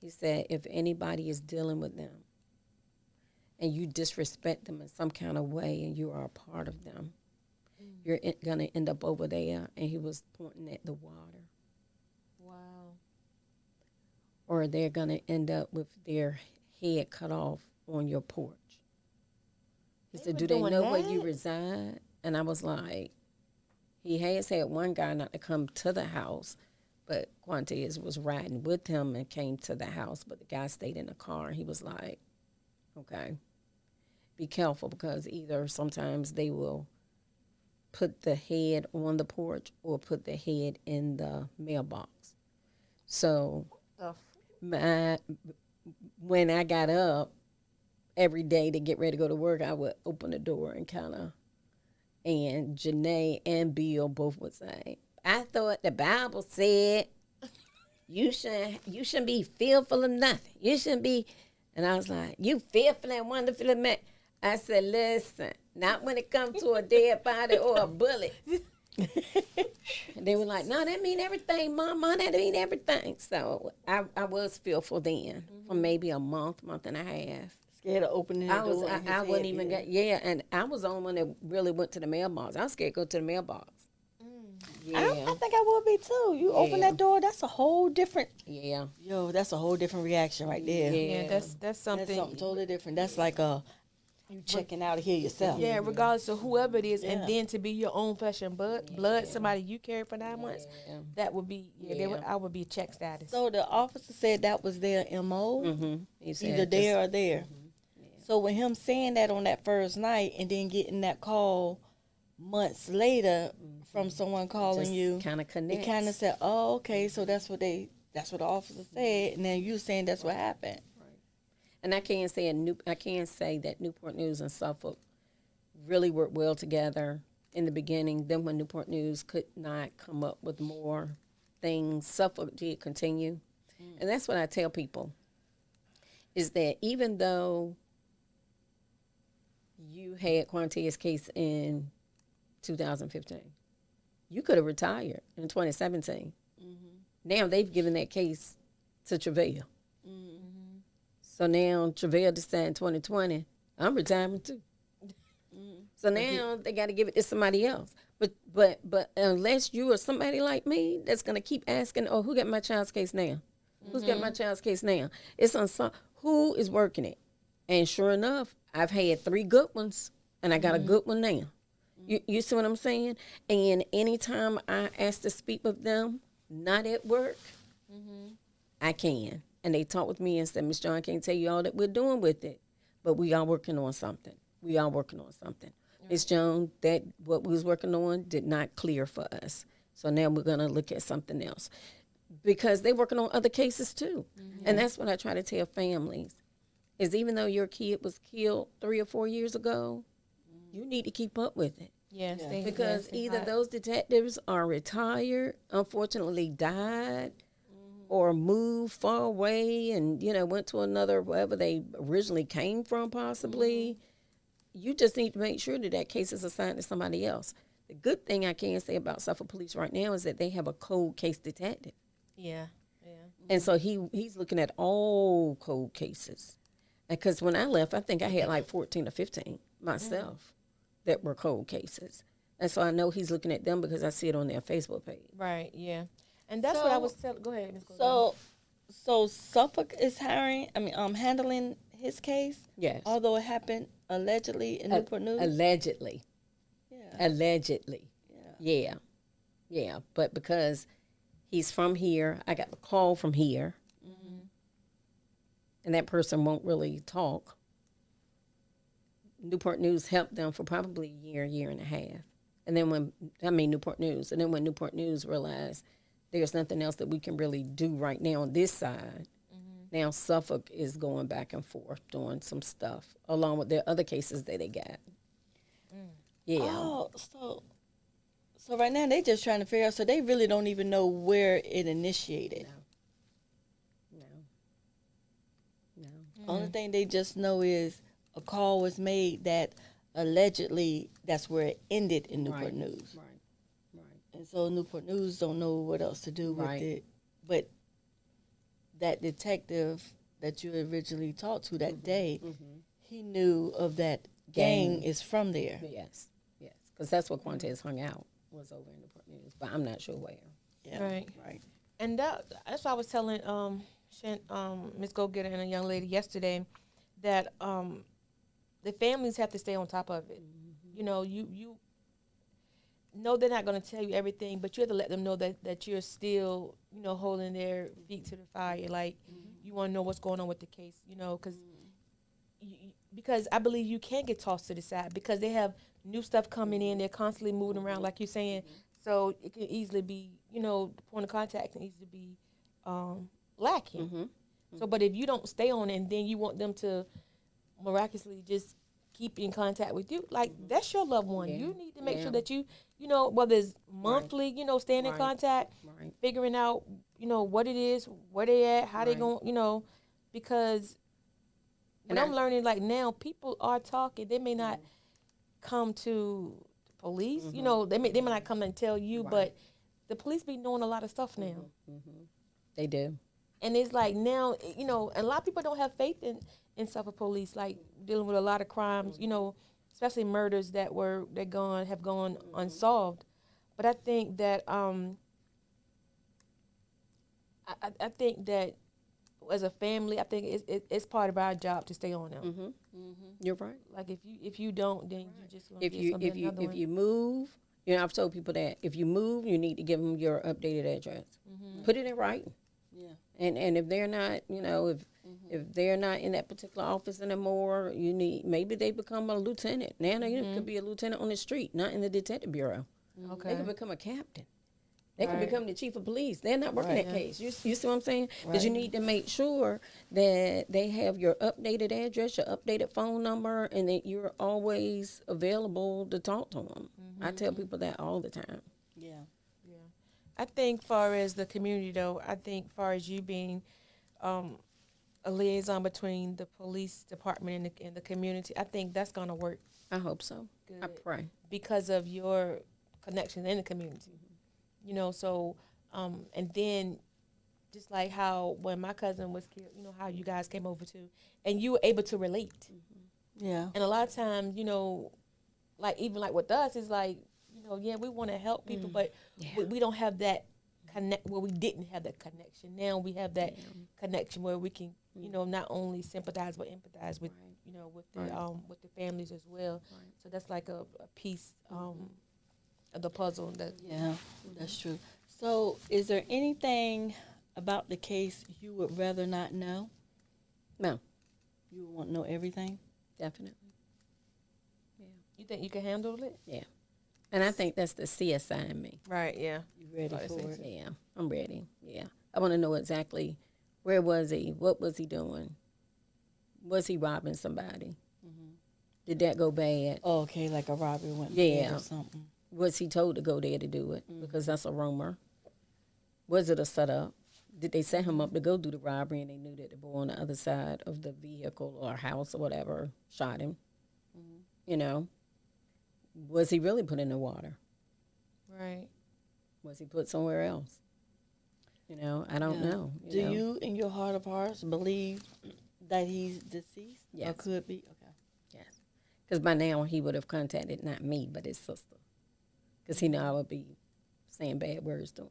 He said, if anybody is dealing with them and you disrespect them in some kind of way and you are a part of them, you're going to end up over there. And he was pointing at the water. Wow. Or they're going to end up with their head cut off on your porch. He said, do they doing know where that? you reside? And I was like, he has had one guy not to come to the house, but Quantaz was riding with him and came to the house, but the guy stayed in the car. And he was like, okay, be careful, because either sometimes they will put the head on the porch or put the head in the mailbox. So when I got up every day to get ready to go to work, I would open the door and and Janae and Bill both would say, I thought the Bible said you shouldn't be fearful of nothing. You shouldn't be. And I was like, you fearful and wonderful of man. I said, listen, not when it comes to a dead body or a bullet. And they were like, no, that mean everything, Mama. That mean everything. So I was fearful then for maybe a month and a half. Scared of opening the door. I wouldn't even get, and I was the only one that really went to the mailbox. I was scared to go to the mailbox. Yeah. I think I would be too. You open that door, that's a whole different. Yeah. Yo, that's a whole different reaction right there. Yeah. Yeah, that's something. That's something totally different. That's like a, you checking out of here yourself. Yeah, regardless of whoever it is, Yeah. and then to be your own flesh and blood, somebody you carry for 9 months, that would be, I would be check status. So the officer said that was their MO, either there or there. So with him saying that on that first night and then getting that call months later from someone calling you, kind of connects. it kind of said, oh, okay, so that's what the officer said, and then you saying that's what happened. And I can't say that Newport News and Suffolk really worked well together in the beginning. Then when Newport News could not come up with more things, Suffolk did continue. And that's what I tell people, is that even though you had Quantaz's case in 2015, you could have retired in 2017. Now they've given that case to Travail. So now Travail decided in 2020, I'm retiring too. So now they got to give it to somebody else. But unless you or somebody like me that's going to keep asking, oh, who got my child's case now? Who's got my child's case now? It's on who is working it? And sure enough, I've had 3 good ones, and I got a good one now. You see what I'm saying? And anytime I ask to speak with them, not at work, I can. And they talk with me and said, Miss John, I can't tell you all that we're doing with it, but we are working on something. Miss Joan, that what we was working on did not clear for us. So now we're going to look at something else. Because they're working on other cases too. And that's what I try to tell families, is even though your kid was killed 3 or 4 years ago, you need to keep up with it. Yes, Because either those detectives are retired, unfortunately died, or moved far away and, went to another, wherever they originally came from possibly. You just need to make sure that case is assigned to somebody else. The good thing I can say about Suffolk Police right now is that they have a cold case detective. Yeah. And so he's looking at all cold cases. Because when I left, I think I had like 14 or 15 myself that were cold cases. And so I know he's looking at them because I see it on their Facebook page. Right, yeah. And that's what I was telling. Go ahead, Ms. So Suffolk is handling his case? Yes. Although it happened allegedly in Newport News? Allegedly. Yeah. Allegedly. Yeah. Yeah. But because he's from here, I got the call from here. And that person won't really talk. Newport News helped them for probably a year and a half. And then Newport News. And then when Newport News realized there's nothing else that we can really do right now on this side, now Suffolk is going back and forth doing some stuff along with their other cases that they got. Yeah. Oh, so right now they just trying to figure out, so they really don't even know where it initiated. No. Only thing they just know is a call was made that allegedly that's where it ended in Newport News. Right. And so Newport News don't know what else to do with it. But that detective that you originally talked to that day, he knew of that gang is from there. Yes. Because that's what Quantaz hung out, was over in Newport News. But I'm not sure where. Yeah. Right. And that's what I was telling Ms. Gogetta and a young lady yesterday, that the families have to stay on top of it. You know they're not going to tell you everything, but you have to let them know that you're still, holding their feet to the fire. Like, you want to know what's going on with the case, because I believe you can get tossed to the side because they have new stuff coming in. They're constantly moving around, like you're saying. So it can easily be, the point of contact can easily be lacking. So, but if you don't stay on it and then you want them to miraculously just keep in contact with you, like, that's your loved one. You need to make sure that you, whether it's monthly, staying in contact, figuring out, what it is, where they at, how they going, because what I'm learning, like, now people are talking. They may not come to the police, they may not come and tell you, but the police be knowing a lot of stuff now. They do. And it's like now, and a lot of people don't have faith in Suffolk police, like dealing with a lot of crimes, especially murders that have gone unsolved. But I think that I think that as a family, I think it's part of our job to stay on them. Mm-hmm. You're right. Like if you don't, then you just gonna If get you something if you another if one. you move, you know, I've told people that if you move, you need to give them your updated address. Put it in writing. Yeah. And if they're not, you know, if they're not in that particular office anymore, you need, maybe they become a lieutenant. Now they could be a lieutenant on the street, not in the detective bureau. They Okay. could become a captain. They can Right. become the chief of police. They're not working Right. that case. You see what I'm saying? Because you Right. need to make sure that they have your updated address, your updated phone number, and that you're always available to talk to them. I tell people that all the time. Yeah. Yeah. I think far as the community though, I think far as you being a liaison between the police department and the community, I think that's gonna work I hope so. good I pray. because of your connections in the community. You know, so and then just like how when my cousin was killed, you know, how you guys came over too, and you were able to relate. Yeah. And a lot of times, you know, like even like with us, it's like, you know, yeah, we want to help people, but we don't have that connect. Well, we didn't have that connection. Now we have that connection where we can, you know, not only sympathize but empathize with, you know, with the families as well. So that's like a piece of the puzzle that. Yeah, that's true. So, is there anything about the case you would rather not know? No, You would want to know everything? definitely. You think you can handle it? Yeah. And I think that's the CSI in me. Right. Yeah. You ready Like I for said, it? Yeah, I'm ready. Yeah. I want to know exactly where was he? What was he doing? Was he robbing somebody? Did that go bad? Oh, okay, like a robbery went Yeah. bad or something. Was he told to go there to do it? Because that's a rumor. Was it a setup? Did they set him up to go do the robbery and they knew that the boy on the other side of the vehicle or house or whatever shot him? You know? Was he really put in the water? Right. Was he put somewhere else? You know, I don't Yeah. know. Do know? you, in your heart of hearts, believe that he's deceased? Or Yes. could be? Okay. Yes. Because by now he would have contacted not me, but his sister. Because he know I would be saying bad words to him.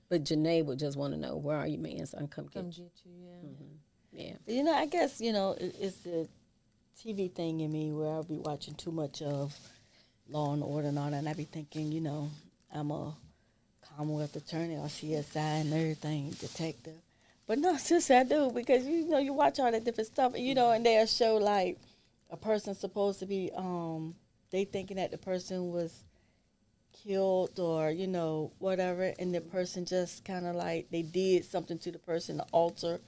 But Janae would just want to know, where are you, man? So I can come get you. Get you. Yeah. Yeah. You know, I guess, you know, it's the TV thing in me where I'll be watching too much of Law and Order and all that, and I be thinking, you know, I'm a Commonwealth attorney or CSI and everything, detective. But no, sis, I do, because, you know, you watch all that different stuff, you know, and they'll show, like, a person's supposed to be, they thinking that the person was killed or, you know, whatever, and the person just kind of like, they did something to the person to alter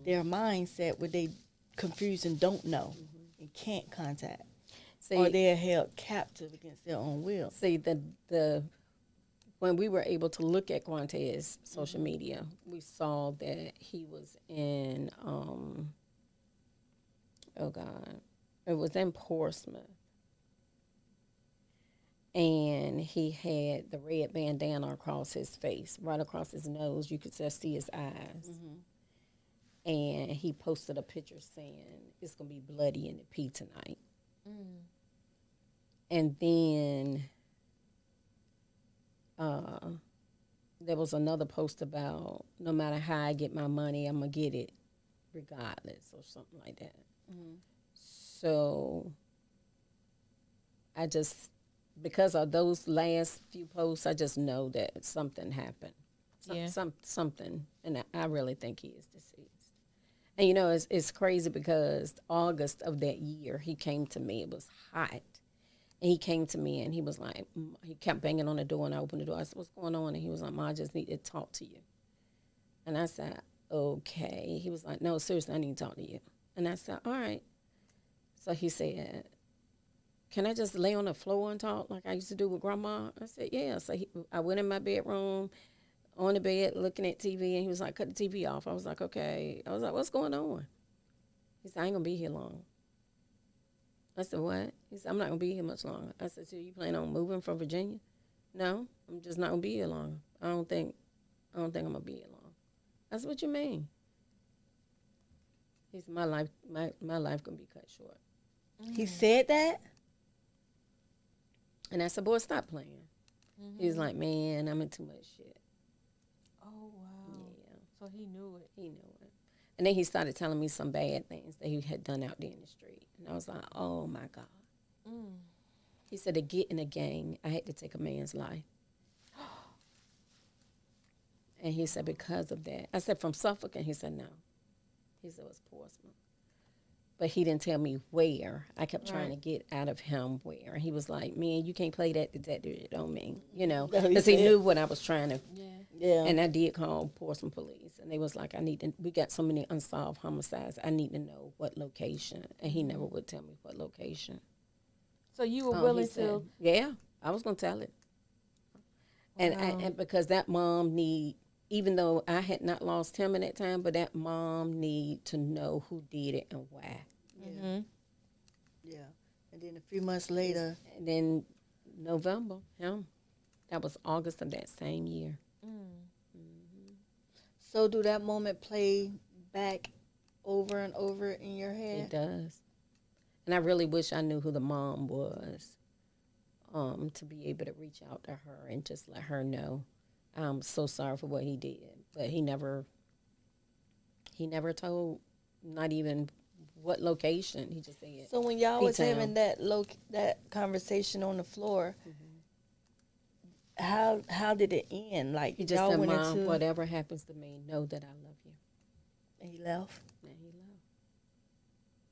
their mindset where they confused and don't know and can't contact. See, Or they're held captive against their own will. see the when we were able to look at Quantaz social media, we saw that he was in oh God, it was in Portsmouth. And he had the red bandana across his face, right across his nose. You could just see his eyes. And he posted a picture saying, it's going to be bloody in the P tonight. And then there was another post about, no matter how I get my money, I'm going to get it regardless, or something like that. So I just, because of those last few posts, I just know that something happened. Something. And I really think he is deceased. And, you know, it's crazy because August of that year, he came to me. It was hot. And he came to me and he was like, he kept banging on the door, and I opened the door. I said, what's going on? And he was like, Ma, I just need to talk to you. And I said, okay. He was like, no, seriously, I need to talk to you. And I said, all right. So he said, can I just lay on the floor and talk like I used to do with Grandma? I said, yeah. So I went in my bedroom, on the bed, looking at TV, and he was like, cut the TV off. I was like, okay. I was like, what's going on? He said, I ain't going to be here long. I said, what? He said, I'm not going to be here much longer. I said, so you plan on moving from Virginia? No, I'm just not going to be here long. I don't think I'm going to be here long. I said, what you mean? He said, my life going to be cut short. He said that? And I said, boy, stop playing. He was like, man, I'm in too much shit. Oh wow. Yeah. So he knew it. He knew it. And then he started telling me some bad things that he had done out there in the street. And I was like, oh, my God. Mm. He said to get in a gang, I had to take a man's life. And he said, because of that. I said, from Suffolk? And he said, no. He said, it was Portsmouth. But he didn't tell me where. I kept trying to get out of him where. He was like, man, you can't play that detective on me, you know. Because he knew what I was trying to. Yeah. And I did call Portsmouth police. And they was like, we got so many unsolved homicides. I need to know what location. And he never would tell me what location. So you were willing to? Yeah, I was going to tell it. Wow. And because that mom even though I had not lost him in that time, but that mom need to know who did it and why. Mm-hmm. Yeah. And then a few months later. And then November, that was August of that same year. So do that moment play back over and over in your head? It does. And I really wish I knew who the mom was, to be able to reach out to her and just let her know I'm so sorry for what he did. But he never told, not even what location. He just said. So when y'all was P-Town. having that conversation on the floor, how did it end? Like He just y'all said, went Mom, into whatever happens to me, know that I love you. and he left, And he left.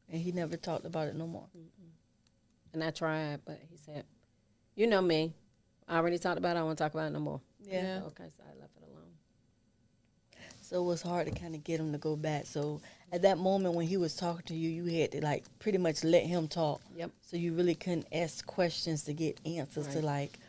and he never talked about it no more. And I tried, but he said, you know me. I already talked about it. I don't want to talk about it no more. Yeah. Okay, so I left it alone. So it was hard to kind of get him to go back. So at that moment when he was talking to you, you had to like pretty much let him talk. Yep. So you really couldn't ask questions to get answers to Right. like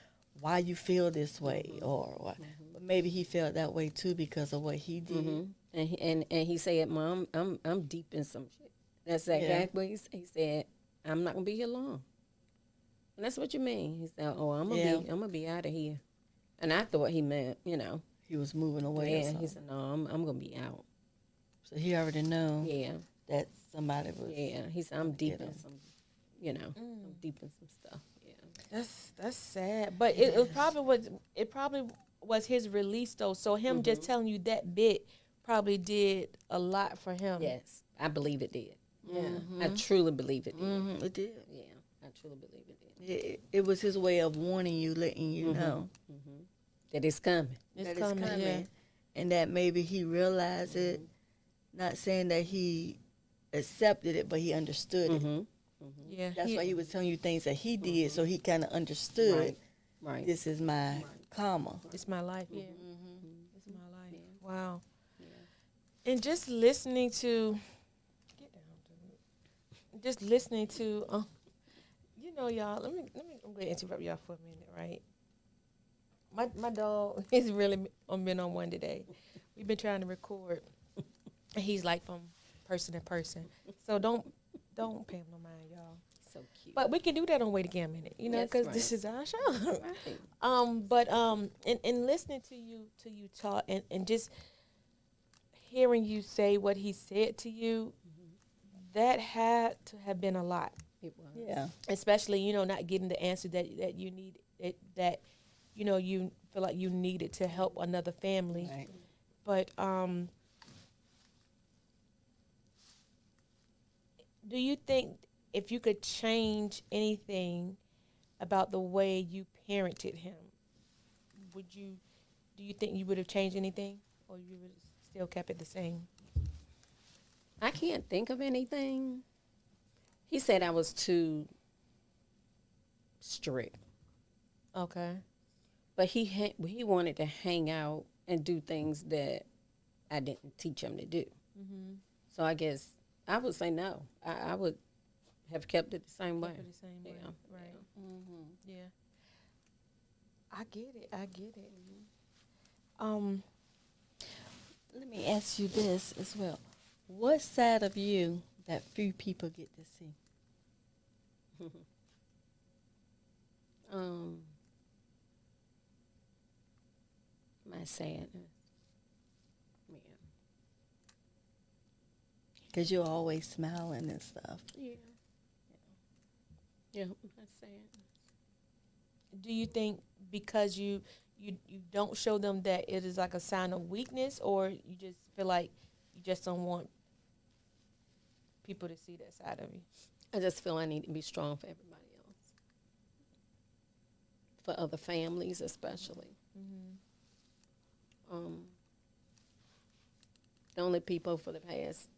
why you feel this way or what. But maybe he felt that way too because of what he did. And he said, Mom, I'm deep in some shit. That's exactly what he said. He said, I'm not gonna be here long. And that's what you mean. He said, oh, I'm gonna be out of here. And I thought he meant, you know. He was moving away. Yeah. He said, no, I'm gonna be out. So he already knew Yeah. that somebody was. Yeah. He said, I'm deep in him. some, you know, I'm deep in some stuff. Yeah. That's sad. But it probably was his release though. So him just telling you that bit probably did a lot for him. Yes. I believe it did. Yeah. I truly believe it did. It did. Yeah. I truly believe it did. It was his way of warning you, letting you know That it's coming. It's that coming. it's coming, Yeah. and that maybe he realized it. Not saying that he accepted it, but he understood it. Yeah. That's why he was telling you things that he did, so he kind of understood. Right. This is my karma. It's my life. Yeah. It's my life. Wow. And just listening to, get down, dude. Just listening to, you know, y'all. Let me. I'm going to interrupt y'all for a minute, right? My dog is really been on one today. We've been trying to record, and he's like from person to person. So don't pay him no mind, y'all. So cute. But we can do that on Way to Gam Minute, you know, Yes, because right. this is our show. Right. But in listening to you talk and just hearing you say what he said to you, that had to have been a lot. It was. Yeah. Especially, you know, not getting the answer that you need, that you know you feel like you needed to help another family. Right. But do you think if you could change anything about the way you parented him, do you think you would have changed anything, or you would have still kept it the same? I can't think of anything. He said I was too strict, Okay. but he wanted to hang out and do things that I didn't teach him to do. So I guess I would say no. I would have kept it the same way. Kept it the same way. Yeah. Right. Yeah. I get it. Let me ask you this as well. What side of you that few people get to see? My sadness. Yeah. Because you're always smiling and stuff. Yeah, my sadness. Do you think because you don't show them that it is like a sign of weakness, or you just feel like you just don't want people to see that side of you? I just feel I need to be strong for everybody else, for other families especially. The only people for the past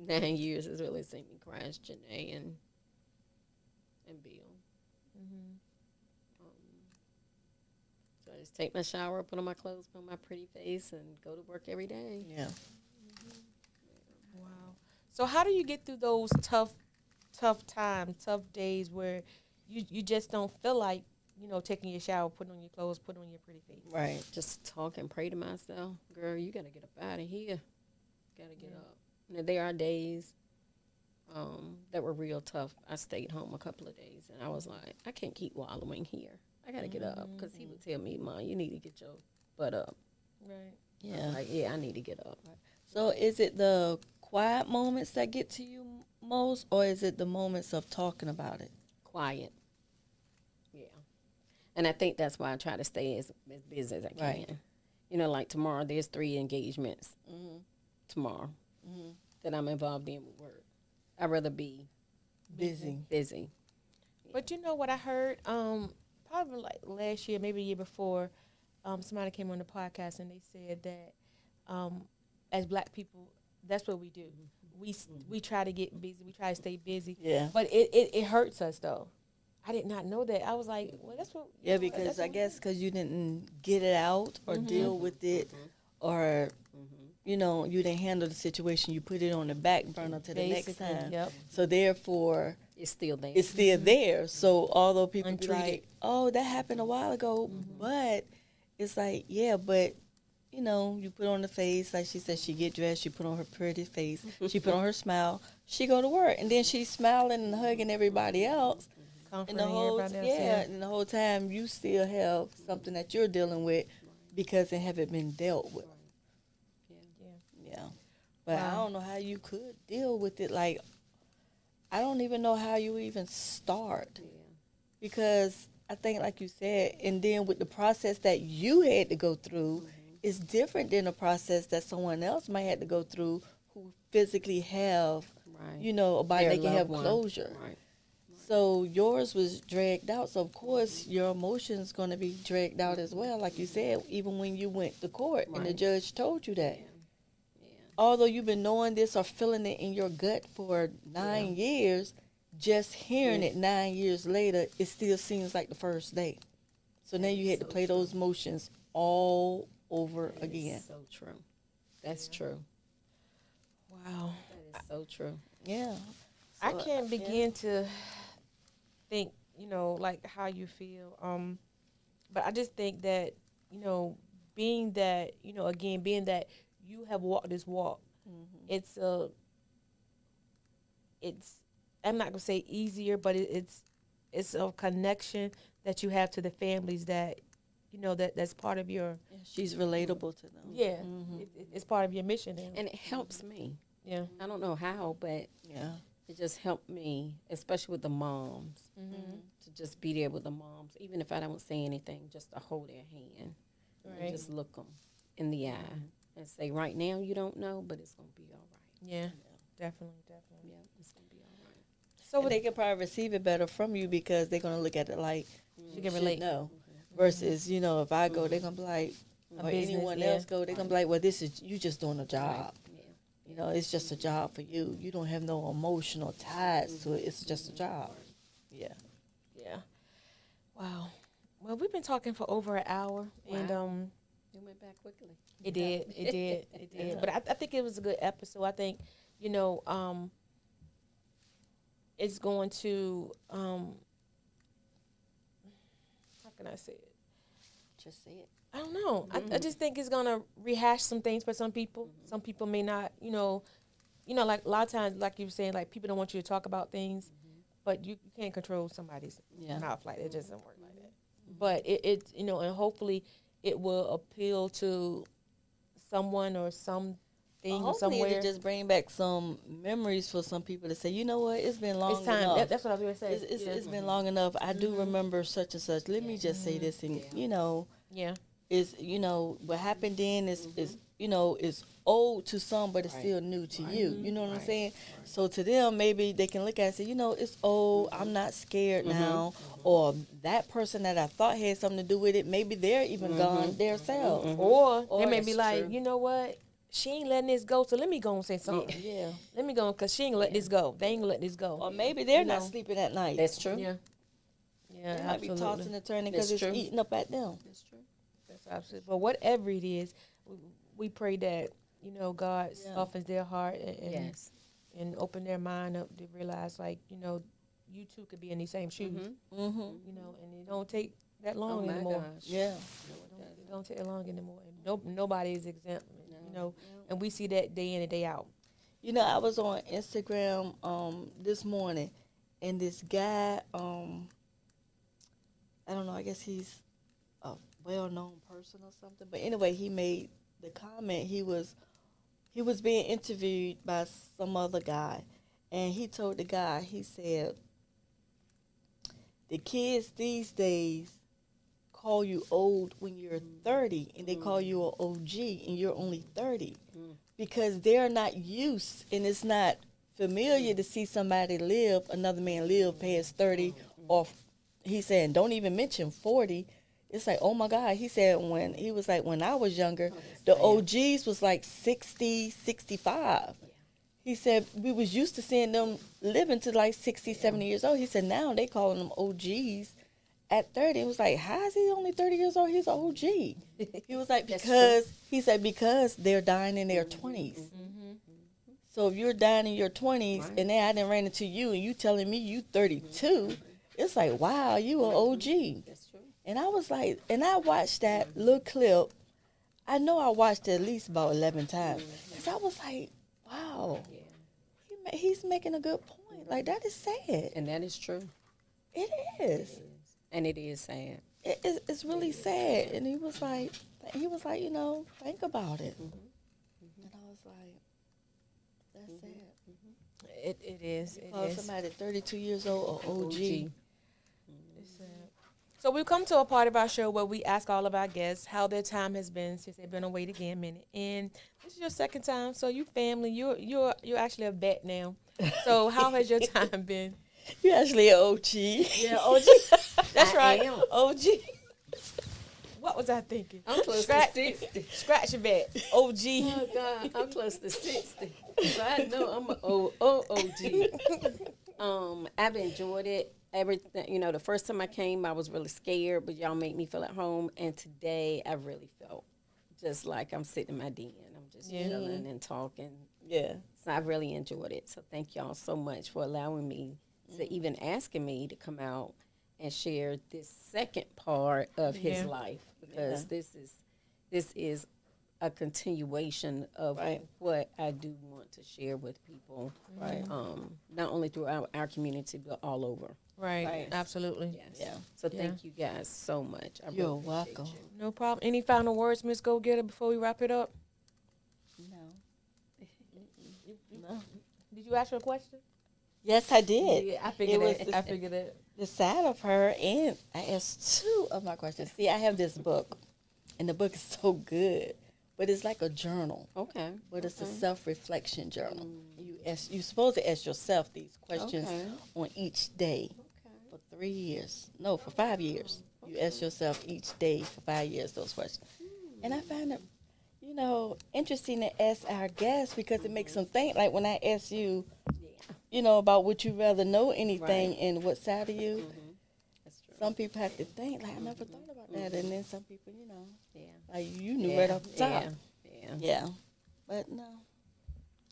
9 years has really seen me cry is Janae and Bill. So I just take my shower, put on my clothes, put on my pretty face, and go to work every day. Yeah. Wow. So how do you get through those tough times, tough days where you just don't feel like, taking your shower, putting on your clothes, putting on your pretty face? Right. Just talk and pray to myself. Girl, you got to get up out of here. Got to get up. Now, there are days that were real tough. I stayed home a couple of days, and I was like, I can't keep wallowing here. I got to get up, because he would tell me, Mom, you need to get your butt up. Right. Yeah. Like, yeah, I need to get up. So is it the quiet moments that get to you most, or is it the moments of talking about it? Quiet. Yeah. And I think that's why I try to stay as busy as I can. Right. Like tomorrow, there's 3 engagements tomorrow that I'm involved in with work. I'd rather be Busy. But you know what I heard? Probably like last year, maybe the year before, somebody came on the podcast and they said that as Black people, that's what we do. We try to get busy. We try to stay busy. Yeah. But it hurts us though. I did not know that. I was like, well, that's what. Yeah, because I guess because you didn't get it out or deal with it, or you didn't handle the situation. You put it on the back burner to the next time. Yep. So therefore, It's still there. it's still there. So although people be Untreated. like, "Oh, that happened a while ago," but it's like, yeah, but you put on the face, like she said, she get dressed, she put on her pretty face, she put on her smile, she go to work, and then she's smiling and hugging everybody else. And the whole and the whole time you still have something that you're dealing with because it haven't been dealt with. Yeah. But I don't know how you could deal with it. Like, I don't even know how you even start. Because I think, like you said, and then with the process that you had to go through, it's different than a process that someone else might have to go through who physically have, about they can have closure. Right. So yours was dragged out. So, of course, your emotions going to be dragged out as well. Like you said, even when you went to court and the judge told you that. Although you've been knowing this or feeling it in your gut for 9 years, just hearing it 9 years later, it still seems like the first day. So now you had to play those emotions all over again. So true. That's true. Wow. That is so true. Yeah. I can't begin to think, like how you feel. But I just think that, being that, being that you have walked this walk, it's I'm not gonna say easier, but it's a connection that you have to the families that, that's part of your. Yeah, she's relatable to them. Yeah, it's part of your mission. And it helps me. Yeah. I don't know how, but Yeah. it just helped me, especially with the moms, to just be there with the moms, even if I don't say anything, just to hold their hand and just look them in the eye and say, right now you don't know, but it's going to be all right. Yeah, definitely. Yeah, it's going to be all right. So they can probably receive it better from you because they're going to look at it like, She can relate. No. Versus, if I go, they're going to be like, or business, anyone else go, they're going to be like, well, you just doing a job. It's just a job for you. You don't have no emotional ties to it. It's just a job. Yeah. Yeah. Wow. Well, we've been talking for over an hour, and It went back quickly. it did. But I think it was a good episode. I think, it's going to how can I say it? Just say it. I don't know. I just think it's gonna rehash some things for some people. Some people may not, like a lot of times, like you were saying, like people don't want you to talk about things, but you can't control somebody's mouth like that. It doesn't work like that. But it and hopefully it will appeal to someone or something or Hopefully somewhere. it'll just bring back some memories for some people to say, you know what, it's been long It's time. enough. That's what I was going to say. It's been long enough. I do remember such and such. Let me just say this, and Yeah. is what happened then is is old to some, but it's still new to you. You know what I'm saying? So to them, maybe they can look at it and say, it's old. I'm not scared now. Or that person that I thought had something to do with it, maybe they're even gone themselves. Or they may that's be like, true. you know what? She ain't letting this go, so let me go and say something. Yeah. Let me go, because she ain't let this go. They ain't gonna let this go. Or maybe they're You not know. sleeping at night. That's true. Yeah. Yeah, They might be absolutely. tossing and turning because That's it's true. eating up at them. That's true. That's absolutely. But whatever it is, we pray that, God softens their heart and Yes. and open their mind up to realize, like, you too could be in these same shoes. Mm-hmm. And it don't take that long Oh my anymore. gosh. Yeah. It don't take that long anymore. And nobody is exempt. And we see that day in and day out. I was on Instagram this morning, and this guy, I don't know, I guess he's a well-known person or something. But anyway, he made the comment. He was being interviewed by some other guy, and he told the guy, he said, the kids these days call you old when you're 30, and they call you an OG and you're only 30, because they're not used, and it's not familiar to see somebody live, another man live past 30, or he said, don't even mention 40. It's like, oh my God. He said when I was younger, the OGs was like 60, 65. He said we was used to seeing them living to like 60, 70 years old. He said now they calling them OGs at 30. It was like, how is he only 30 years old? He's an OG. He was like, because they're dying in their 20s. So if you're dying in your 20s, and then I done ran into you, and you telling me you 32, it's like, wow, you an OG. That's true. And I was like, and I watched that little clip. I know I watched it at least about 11 times. Because I was like, wow, he's making a good point. Like, that is sad. And that is true. It is. And it is sad. It's really sad. And he was like, think about it. And I was like, that's sad. It is. It Call is. somebody 32 years old or OG. It's sad. So we've come to a part of our show where we ask all of our guests how their time has been since they've been away to Gam and Mz. And this is your second time, so you family, you're actually a vet now. So how has your time been? You're actually an OG. Yeah, OG. That's right. am. OG. What was I thinking? I'm close Scratch- to 60. Scratch your vet. OG. Oh, God. I'm close to 60. So I know I'm an OG. I've enjoyed it. Everything, the first time I came, I was really scared, but y'all make me feel at home. And today, I really felt just like I'm sitting in my den. I'm just chilling and talking. Yeah. So I really enjoyed it. So thank y'all so much for allowing me to even asking me to come out and share this second part of his life, because this is a continuation of what I do want to share with people. Right. Not only throughout our community, but all over. Right. Absolutely. Yes. Yeah. So thank you guys so much. I You're really appreciate welcome. you. No problem. Any final words, Mz Gogetta, before we wrap it up? No. Did you ask her a question? Yes, I did. Yeah, I figured was that. I figured that. the side of her, and I asked 2 of my questions. See, I have this book, and the book is so good, but it's like a journal, Okay. but it's a self-reflection journal. You're supposed to ask yourself these questions on each day for 3 years. No, for 5 years. You ask yourself each day for 5 years those questions. And I find it, interesting to ask our guests, because it makes them think. Like when I ask you, about would you rather know anything and what side of you, That's true. some people have to think, like, I never thought about that. And then some people, Yeah. like you knew right off the top. Yeah. Yeah. But no.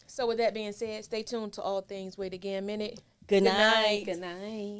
So with that being said, stay tuned to all things Way to Gam Minute. Good night. Good night.